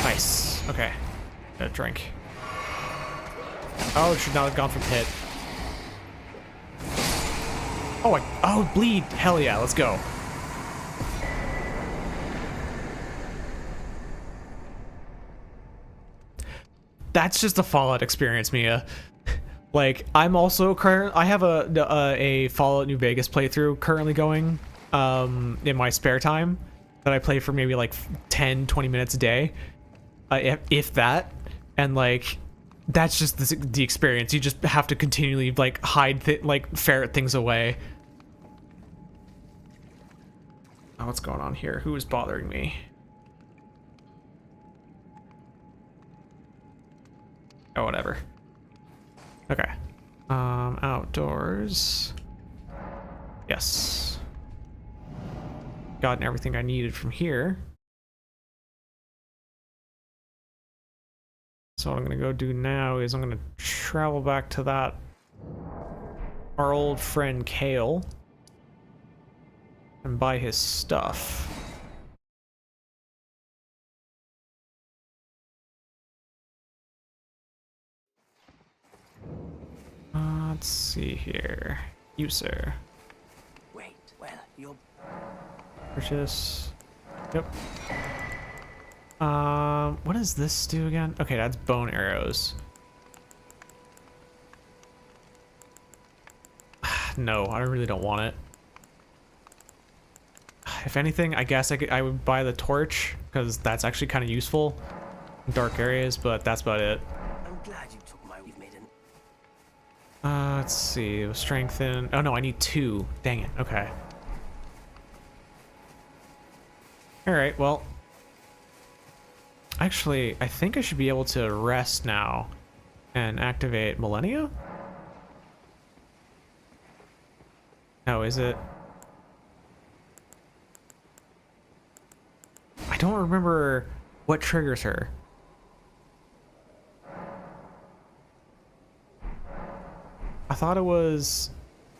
Nice. Okay. Got a drink. Oh, it should not have gone for pit. Oh, bleed. Hell yeah, let's go. That's just a Fallout experience, Mia. Like, I'm also I have a Fallout New Vegas playthrough currently going in my spare time that I play for maybe like 10-20 minutes a day, if that. And like, that's just the experience. You just have to continually like ferret things away. Oh, what's going on here? Who is bothering me? Oh, whatever. Okay. Outdoors. Yes. Gotten everything I needed from here. So what I'm gonna go do now is I'm gonna travel back to our old friend Kale and buy his stuff. Let's see here. You, sir. Wait, well, you're... Purchase. Yep. What does this do again? Okay, that's bone arrows. No, I really don't want it. If anything, I guess I would buy the torch, because that's actually kind of useful in dark areas, but that's about it. I'm glad you took my... You've made an... Let's see. Strengthen. Oh no, I need 2. Dang it. Okay. Alright, well. Actually, I think I should be able to rest now and activate Millennia? No, is it? I don't remember what triggers her. I thought it was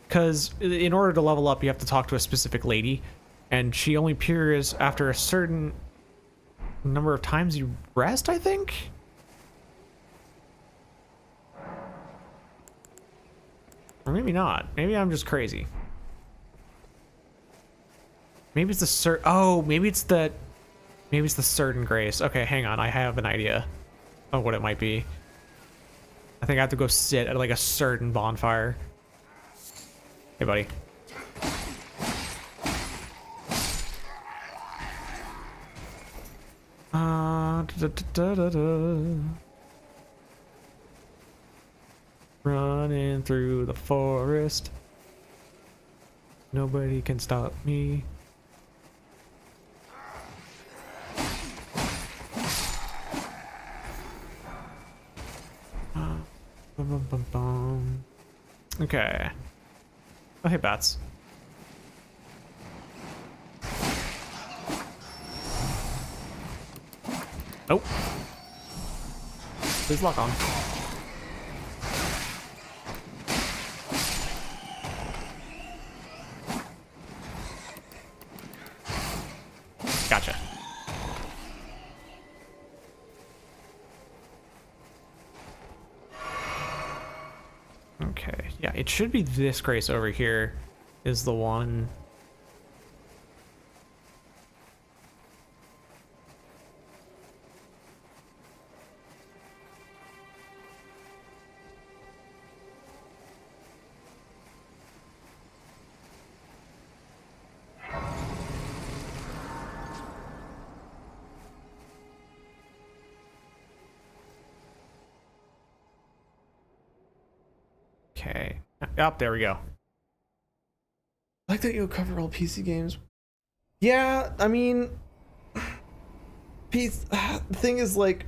because in order to level up, you have to talk to a specific lady, and she only appears after a certain number of times you rest, I think? Or maybe not. Maybe I'm just crazy. Maybe it's the maybe it's the certain grace. Okay, hang on. I have an idea of what it might be. I think I have to go sit at like a certain bonfire. Hey, buddy. Running through the forest. Nobody can stop me. Okay. Oh, hey, bats. Oh. Please lock on. Gotcha. Okay, yeah, it should be this grace over here is the one. Okay. Yep, there we go. I like that you'll cover all PC games. Yeah, I mean, the thing is, like,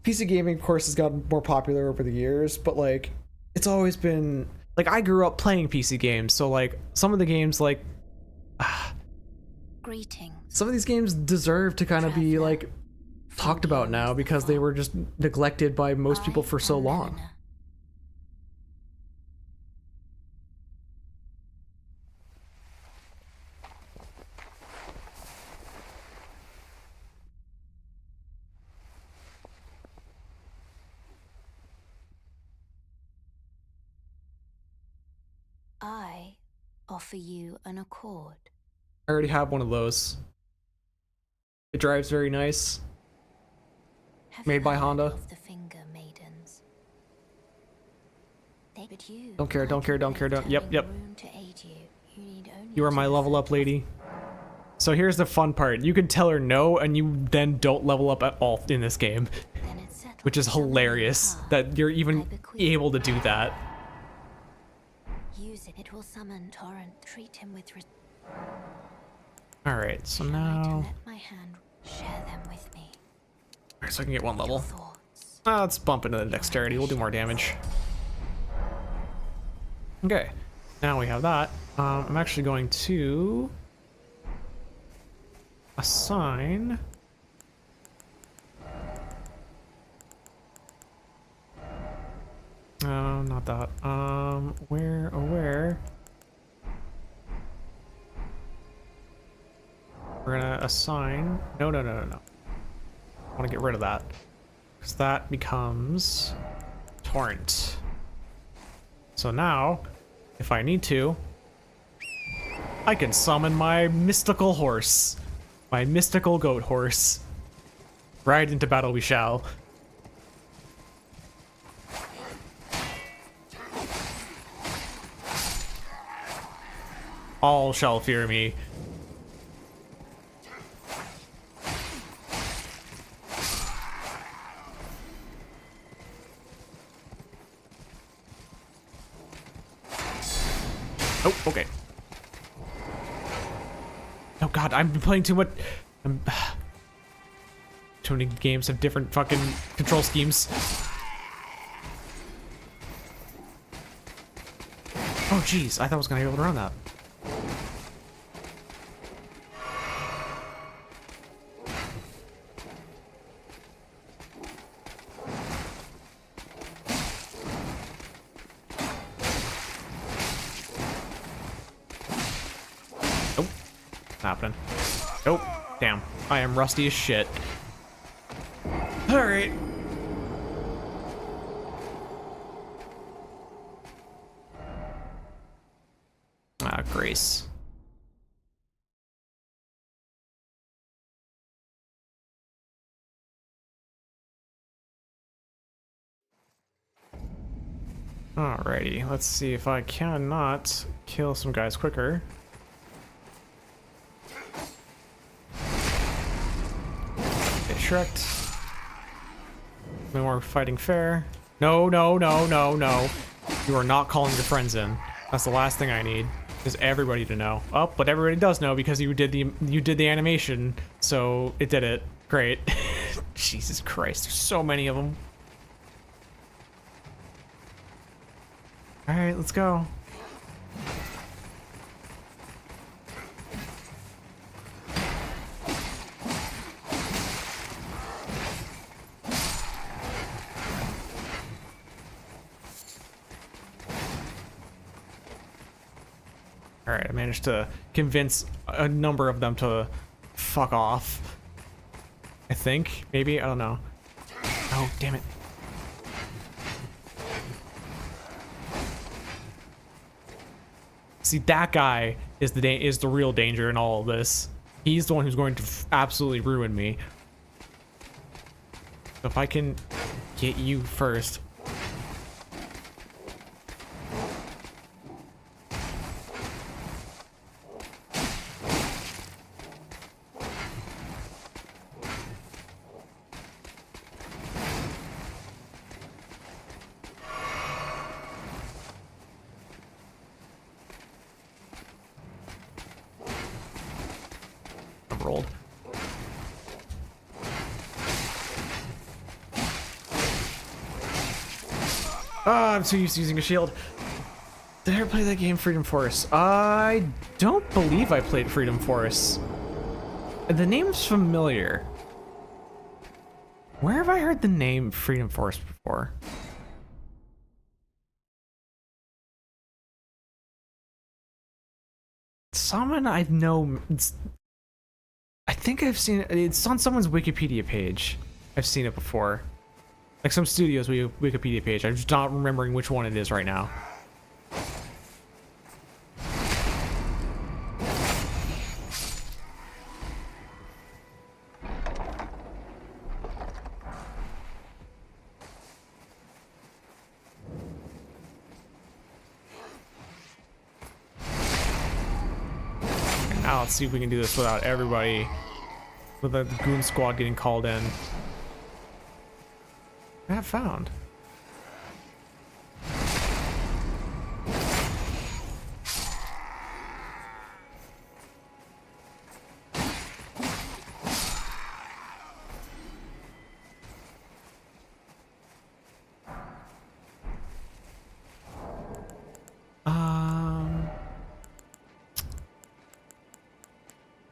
PC gaming, of course, has gotten more popular over the years, but, like, it's always been, like, I grew up playing PC games, so, like, some of the games, like, Greetings. some of these games deserve to kind of be, like, talked about now because they were just neglected by most people for so long. I offer you an accord. I already have one of those. It drives very nice. Have Made you by heard Honda. of the Finger Maidens? But you Don't care, don't care, don't care, don't. Yep, yep. room to aid you. You need only You are my to level up lady. So here's the fun part. You can tell her no, and you then don't level up at all in this game. then it's settled. Which is hilarious that you're even able to do that. Use it. It will summon Torrent. Treat him with Alright, so Shall I now... let my hand share them with me? Alright, so I can get one level. Thoughts. Let's bump into the dexterity. We'll do more damage. Okay, now we have that. I'm actually going to assign not that. Where? We're gonna assign. No. I want to get rid of that because that becomes Torrent. So now, if I need to, I can summon my mystical horse, my mystical goat horse. Ride into battle we shall. All shall fear me. Oh, okay. Oh god, I'm playing too much. Too many games have different fucking control schemes. Oh jeez, I thought I was gonna be able to run that. Nope. Happening. Nope. Damn. I am rusty as shit. Alright. Ah, Grace. Alrighty, let's see if I cannot kill some guys quicker. Get shreked. No more fighting fair. No. You are not calling your friends in. That's the last thing I need. Is everybody to know. Oh, but everybody does know because you did the animation, so it did it. Great. Jesus Christ, there's so many of them. All right, let's go. Alright, I managed to convince a number of them to fuck off. I think, maybe, I don't know. Oh, damn it. See, that guy is the real danger in all of this. He's the one who's going to absolutely ruin me. So if I can get you first. Rolled. I'm so used to using a shield. Did I ever play that game, Freedom Force? I don't believe I played Freedom Force. The name's familiar. Where have I heard the name Freedom Force before? Someone I know. I think I've seen it. It's on someone's Wikipedia page. I've seen it before. Like some studio's Wikipedia page. I'm just not remembering which one it is right now. Now let's see if we can do this without everybody, with the goon squad getting called in. I have found.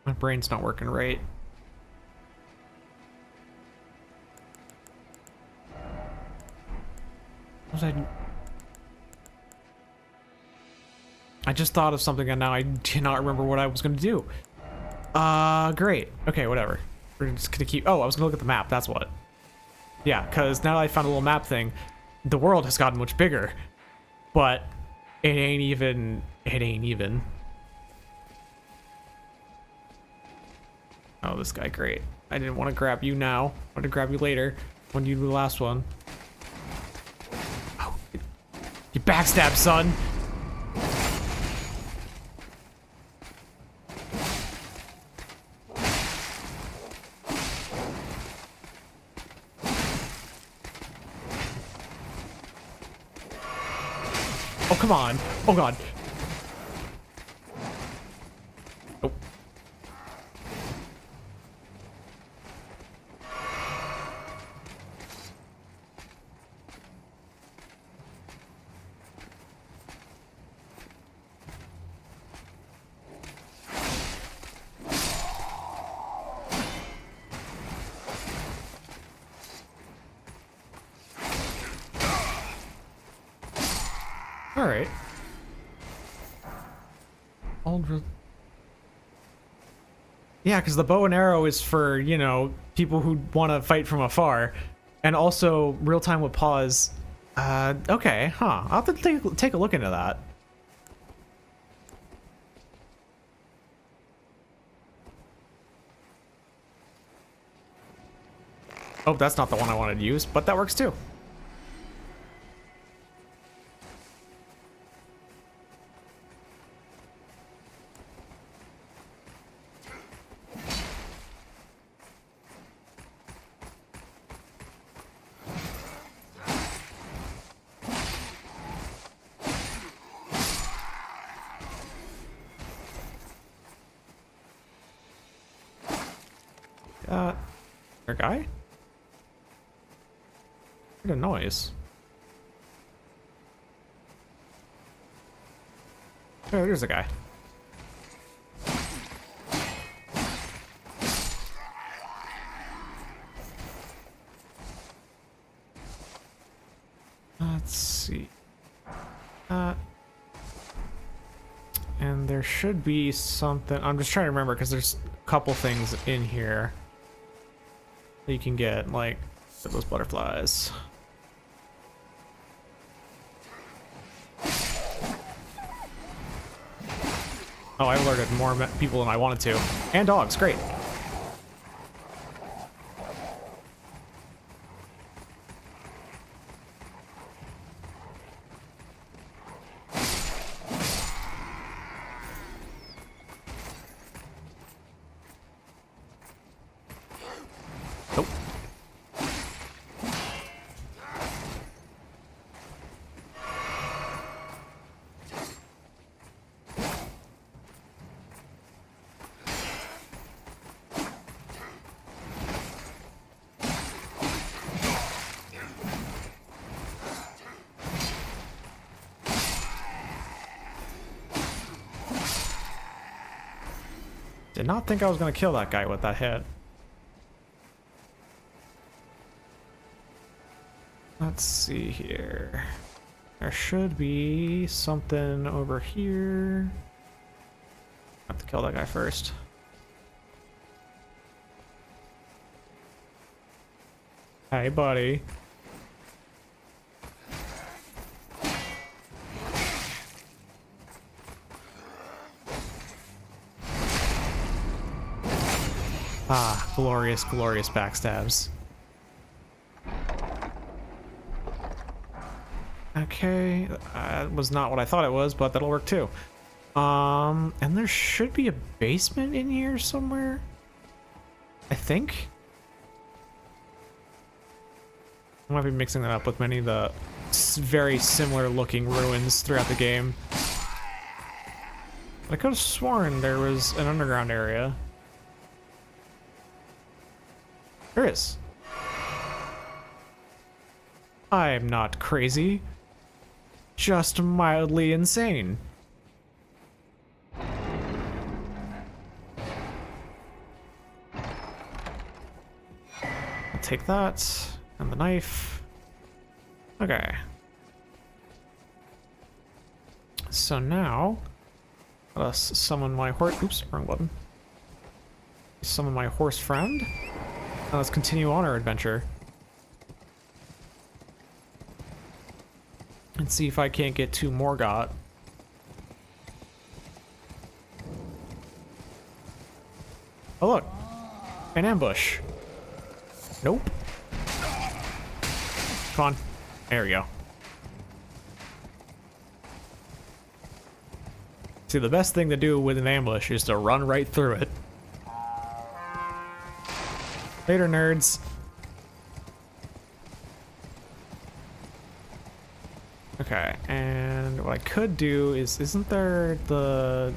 My brain's not working right. I just thought of something and now I cannot remember what I was going to do. Great. Okay, whatever. We're just gonna keep... Oh, I was gonna look at the map, that's what. Yeah, because now that I found a little map thing, the world has gotten much bigger. But it ain't even... It ain't even. Oh, this guy, great. I didn't want to grab you now. I want to grab you later when you do the last one. Oh, you backstab, son! Oh, come on. Oh, God. Oh. All right. Yeah, because the bow and arrow is for, you know, people who want to fight from afar. And also, real time with pause. Okay, huh. I'll have to take a look into that. Oh, that's not the one I wanted to use, but that works too. There a guy? I heard a noise. Oh, there's a guy. Let's see. And there should be something. I'm just trying to remember because there's a couple things in here that you can get, like those butterflies. Oh, I alerted more people than I wanted to. And dogs, great. Nope. Did not think I was going to kill that guy with that hit. Let's see here. There should be something over here. I have to kill that guy first. Hey, buddy. Ah, glorious, glorious backstabs. Okay, that was not what I thought it was, but that'll work too. And there should be a basement in here somewhere, I think. I might be mixing that up with many of the very similar looking ruins throughout the game. I could have sworn there was an underground area. There is. I'm not crazy, just mildly insane. I'll take that and the knife. Okay. So now, let us summon my horse. Oops, wrong button. Summon my horse friend. Now let's continue on our adventure. And see if I can't get to Morgott. Oh look, an ambush. Nope. Come on, there we go. See, the best thing to do with an ambush is to run right through it. Later, nerds. Okay, and what I could do is, isn't there the...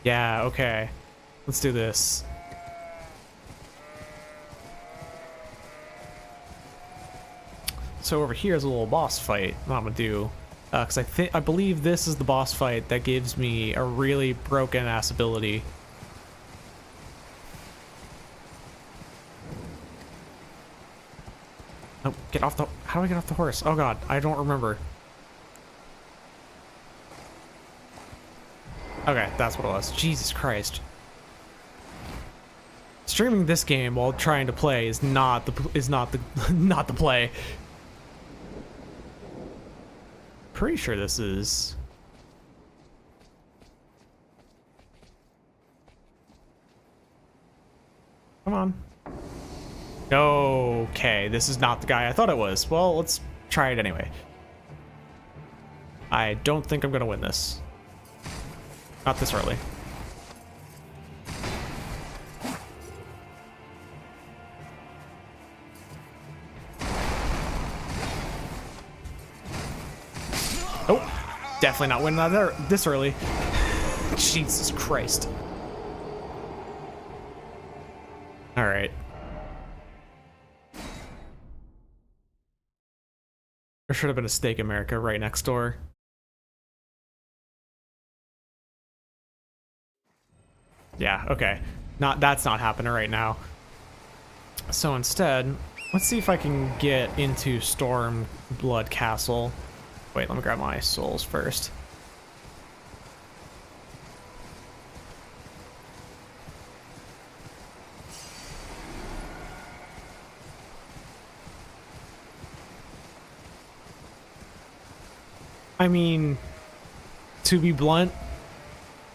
Yeah, okay. Let's do this. So over here is a little boss fight that I'm gonna do. Because I believe this is the boss fight that gives me a really broken ass ability. Oh, get off the... How do I get off the horse? Oh god, I don't remember. Okay, that's what it was. Jesus Christ. Streaming this game while trying to play is not the play. Pretty sure this is... Come on. Okay, this is not the guy I thought it was. Well, let's try it anyway. I don't think I'm gonna win this. Not this early. Oh, definitely not winning that this early. Jesus Christ. All right. There should have been a Steak America right next door. Yeah, okay. That's not happening right now. So instead, let's see if I can get into Stormblood Castle. Wait, let me grab my souls first. I mean, to be blunt,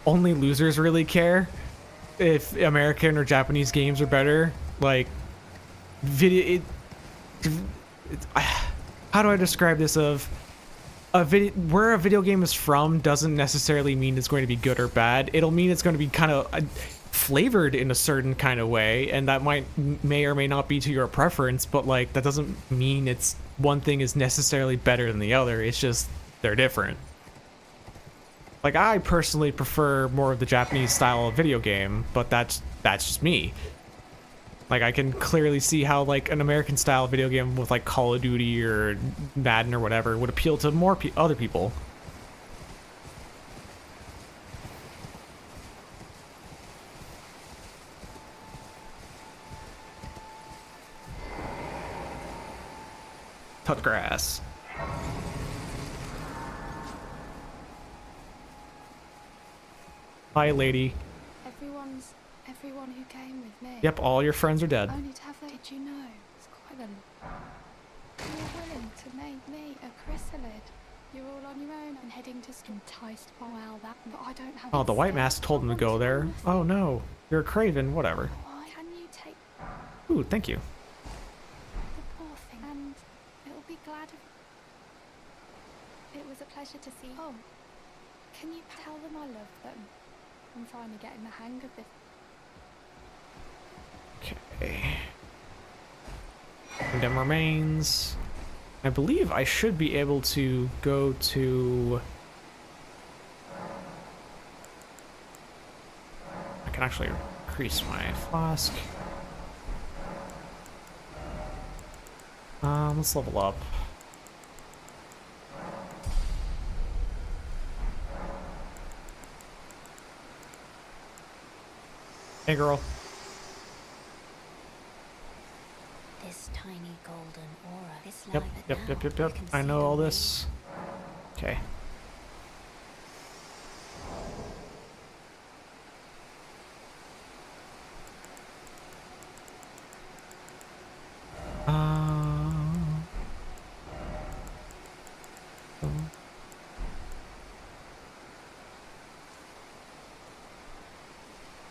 only losers really care if American or Japanese games are better. Like, how do I describe this? Where a video game is from doesn't necessarily mean it's going to be good or bad. It'll mean it's going to be kind of flavored in a certain kind of way, and that may or may not be to your preference, but like that doesn't mean it's one thing is necessarily better than the other. It's just they're different. Like, I personally prefer more of the Japanese style of video game, but that's just me. Like, I can clearly see how, like, an American style video game with, like, Call of Duty or Madden or whatever would appeal to more other people. Touch grass. Hi, lady. Everyone who came with me. Yep, all your friends are dead. Only to have that, did you know? It's quite a... You were willing to make me a chrysalid. You're all on your own and heading to enticed by well that, but I don't have... Oh, the White Mask told him to go there. Oh no, you're a craven, whatever. Why can you take... Ooh, thank you. The poor thing, and it'll be glad of... It was a pleasure to see... Oh, Can you tell them I love them? I'm finally getting the hang of this. Okay. Kingdom remains. I believe I should be able to go to... I can actually increase my flask. Let's level up. Hey, girl. This tiny golden aura. This Yep, light yep, now, yep, yep, I yep. can I see know the all ring. this. Okay.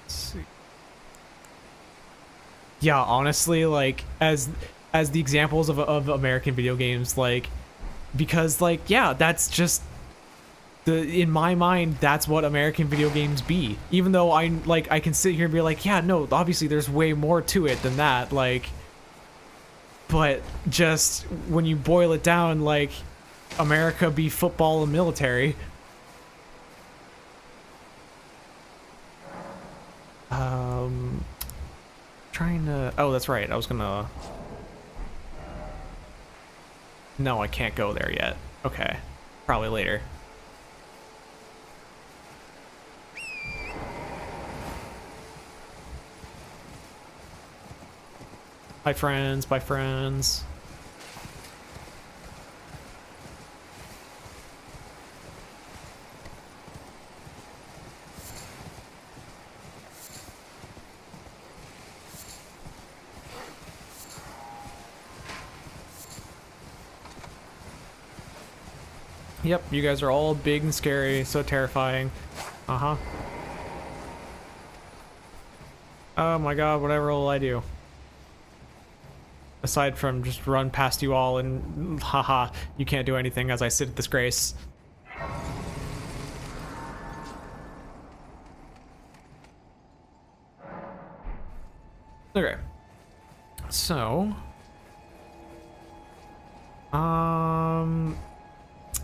Let's see. Yeah, honestly, like as the examples of American video games, like because like yeah, that's just in my mind that's what American video games be. Even though I can sit here and be like, yeah, no, obviously there's way more to it than that, like, but just when you boil it down, like America be football and military. Trying to... Oh, that's right. I was gonna... No, I can't go there yet. Okay. Probably later. Bye, friends. Bye, friends. Yep, you guys are all big and scary, so terrifying. Uh-huh. Oh my god, whatever will I do? Aside from just run past you all and haha, you can't do anything as I sit at this grace. Okay. So...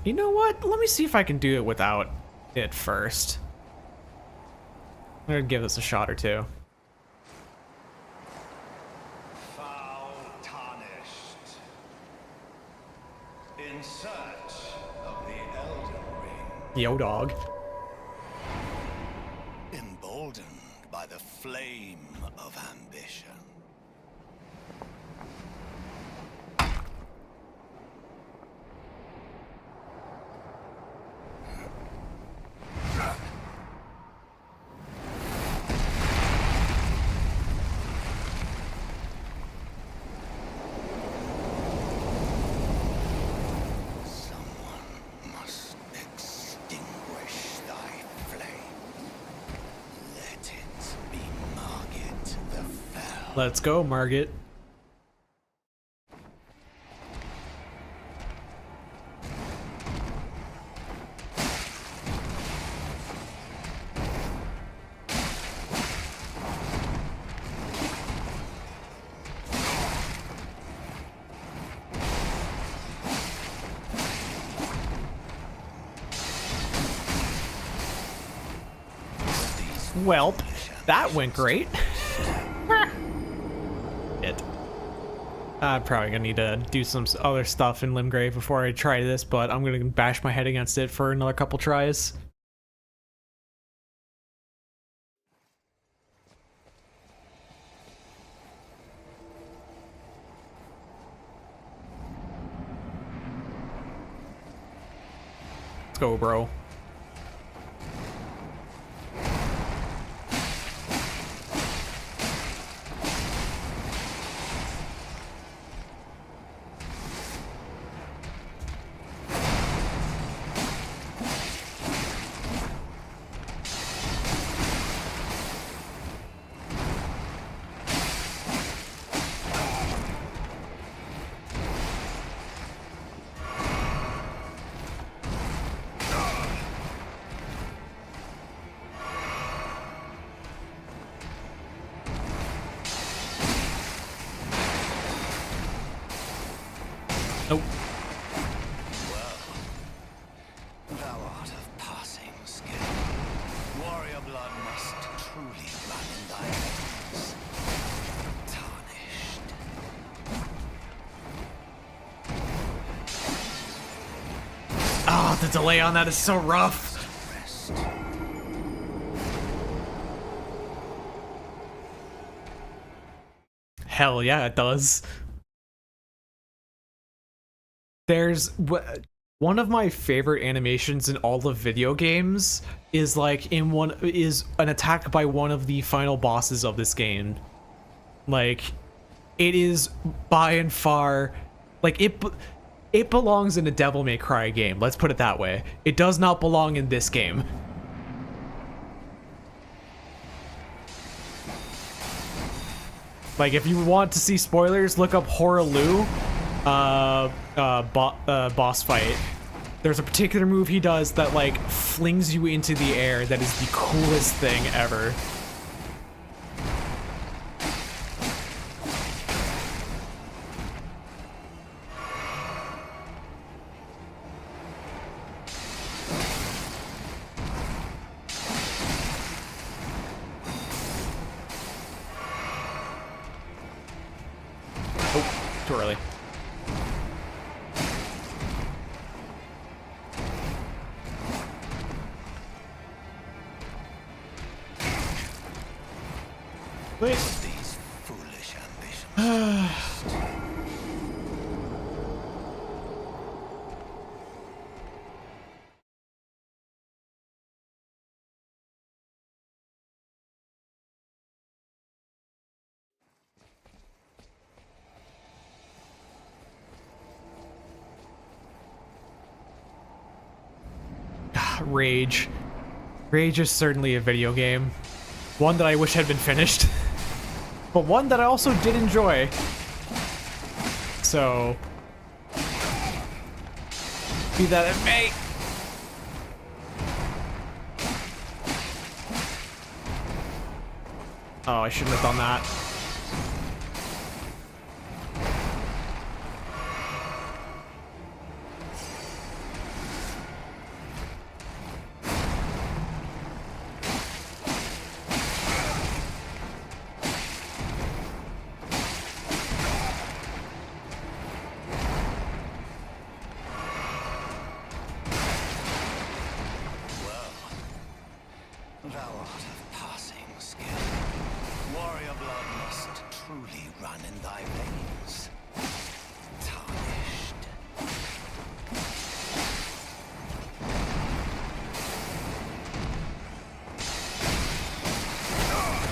You know what? Let me see if I can do it without it first. I'm gonna give this a shot or two. Foul tarnished. In search of the Elden Ring. Yo, dog. Emboldened by the flame of ambition. Let's go, Margit. Welp, that went great. I'm probably gonna need to do some other stuff in Limgrave before I try this, but I'm gonna bash my head against it for another couple tries. Let's go, bro. Nope. Thou art of passing skill. Warrior blood must truly run in thy veins. Tarnished. Ah, the delay on that is so rough. Rest. Hell yeah, it does. There's one of my favorite animations in all of video games is like is an attack by one of the final bosses of this game. Like, it is by and far, like, it belongs in a Devil May Cry game. Let's put it that way. It does not belong in this game. Like, if you want to see spoilers, look up Horaloo, boss fight. There's a particular move he does that, like, flings you into the air that is the coolest thing ever. Oh, too early. Wait. These foolish ambitions. Rage. Rage is certainly a video game. One that I wish had been finished. But one that I also did enjoy. So, be that it may. Oh, I shouldn't have done that. Thou art of passing skill. Warrior blood must truly run in thy veins. Tarnished.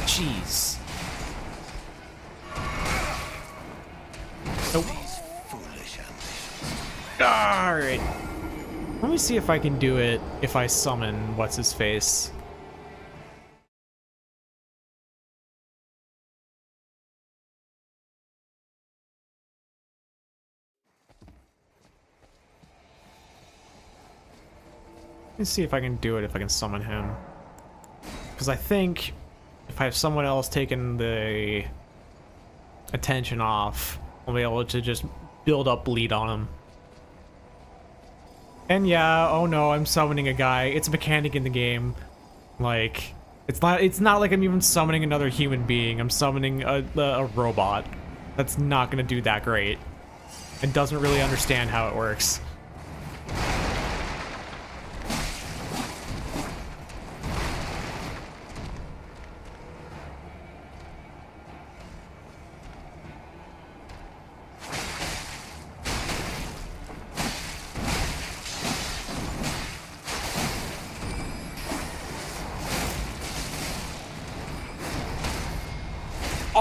Jeez. Nope. These foolish ambitions. Alright. Let me see if I can do it if I summon what's-his-face. Let's see if I can do it if I can summon him. Because I think if I have someone else taking the attention off, I'll be able to just build up bleed on him. And yeah, oh no, I'm summoning a guy. It's a mechanic in the game. Like, it's not like I'm even summoning another human being. I'm summoning a robot. That's not gonna do that great. It doesn't really understand how it works.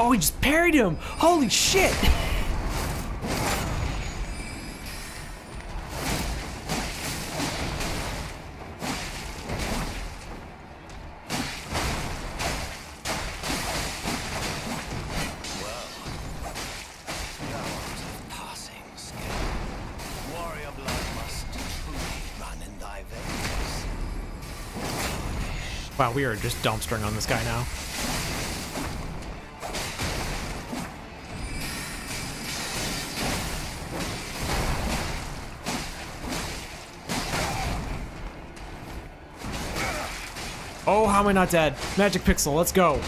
Oh, he just parried him! Holy shit! Passing skill. Warrior blood must truly run in thy veins. Wow, we are just dumpstering on this guy now. Oh, how am I not dead? Magic Pixel, let's go.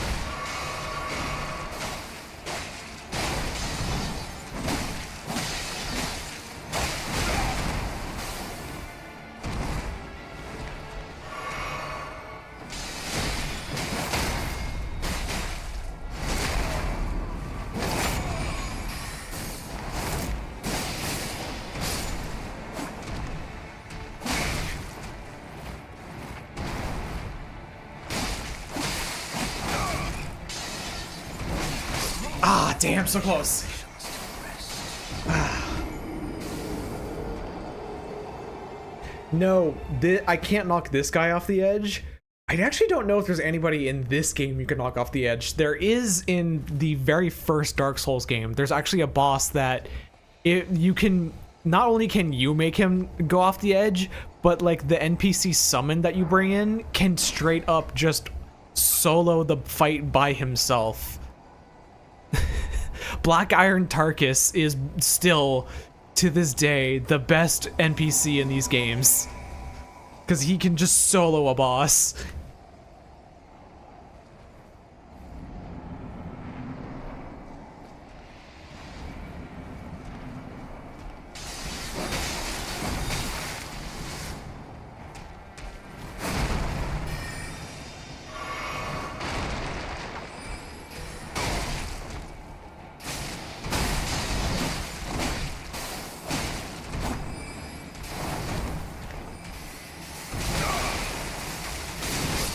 Ah, damn, so close. No, I can't knock this guy off the edge. I actually don't know if there's anybody in this game you can knock off the edge. There is in the very first Dark Souls game. There's actually a boss that you can, not only can you make him go off the edge, but like the NPC summon that you bring in can straight up just solo the fight by himself. Black Iron Tarkus is still, to this day, the best NPC in these games. Because he can just solo a boss.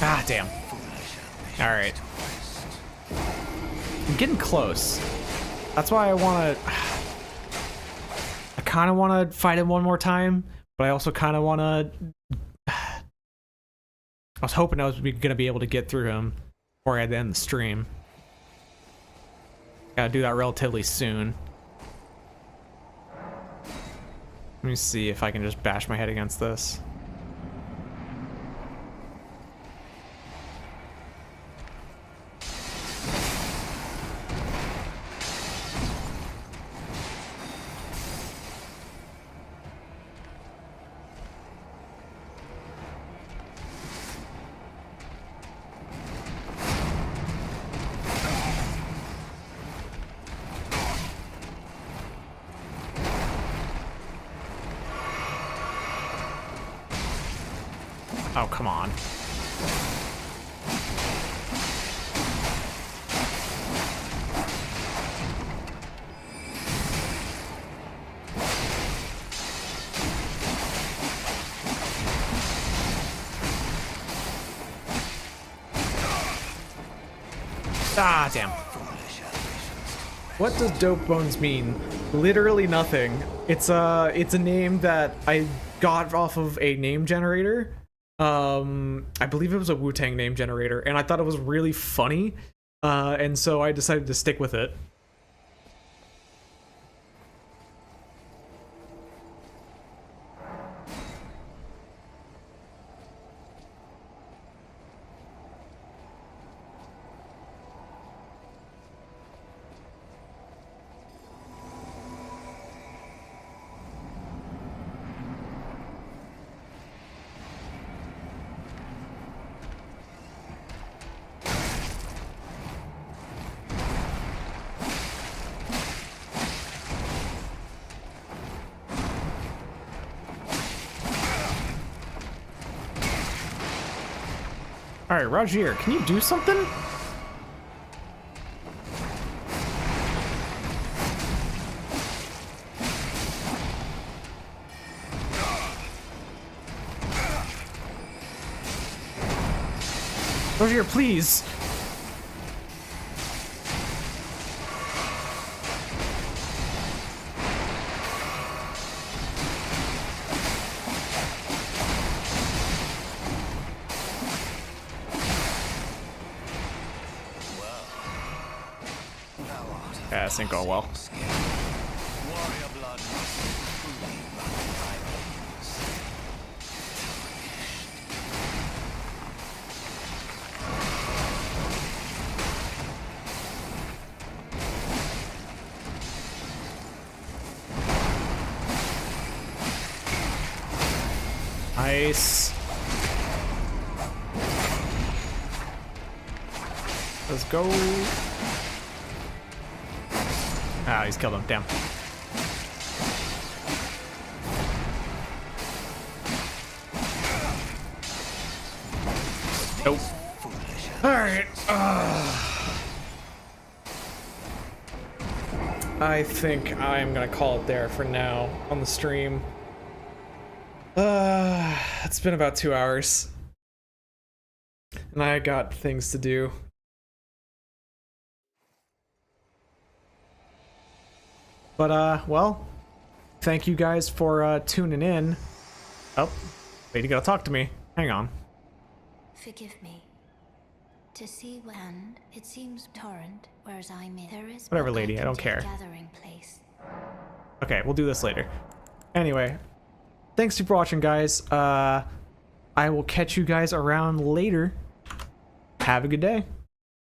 Ah, damn. Alright. I'm getting close. That's why I want to... I kind of want to fight him one more time, but I also kind of want to... I was hoping I was going to be able to get through him before I had to end the stream. Gotta do that relatively soon. Let me see if I can just bash my head against this. Oh, come on. Ah, damn. What does DopedBones mean? Literally nothing. It's a name that I got off of a name generator. I believe it was a Wu-Tang name generator, and I thought it was really funny, and so I decided to stick with it. All right, Roger, can you do something? Roger, please. Yeah, this ain't going well. Nice. Let's go. Ah, he's killed him. Damn. Nope. Alright. I think I'm gonna call it there for now on the stream. It's been about 2 hours. And I got things to do. But, well, thank you guys for tuning in. Oh, wait, you gotta talk to me. Hang on. Forgive me. To see land, it seems torrent, whereas I'm in. There is Whatever, lady, I don't care. Gathering place. Okay, we'll do this later. Anyway, thanks for watching, guys. I will catch you guys around later. Have a good day.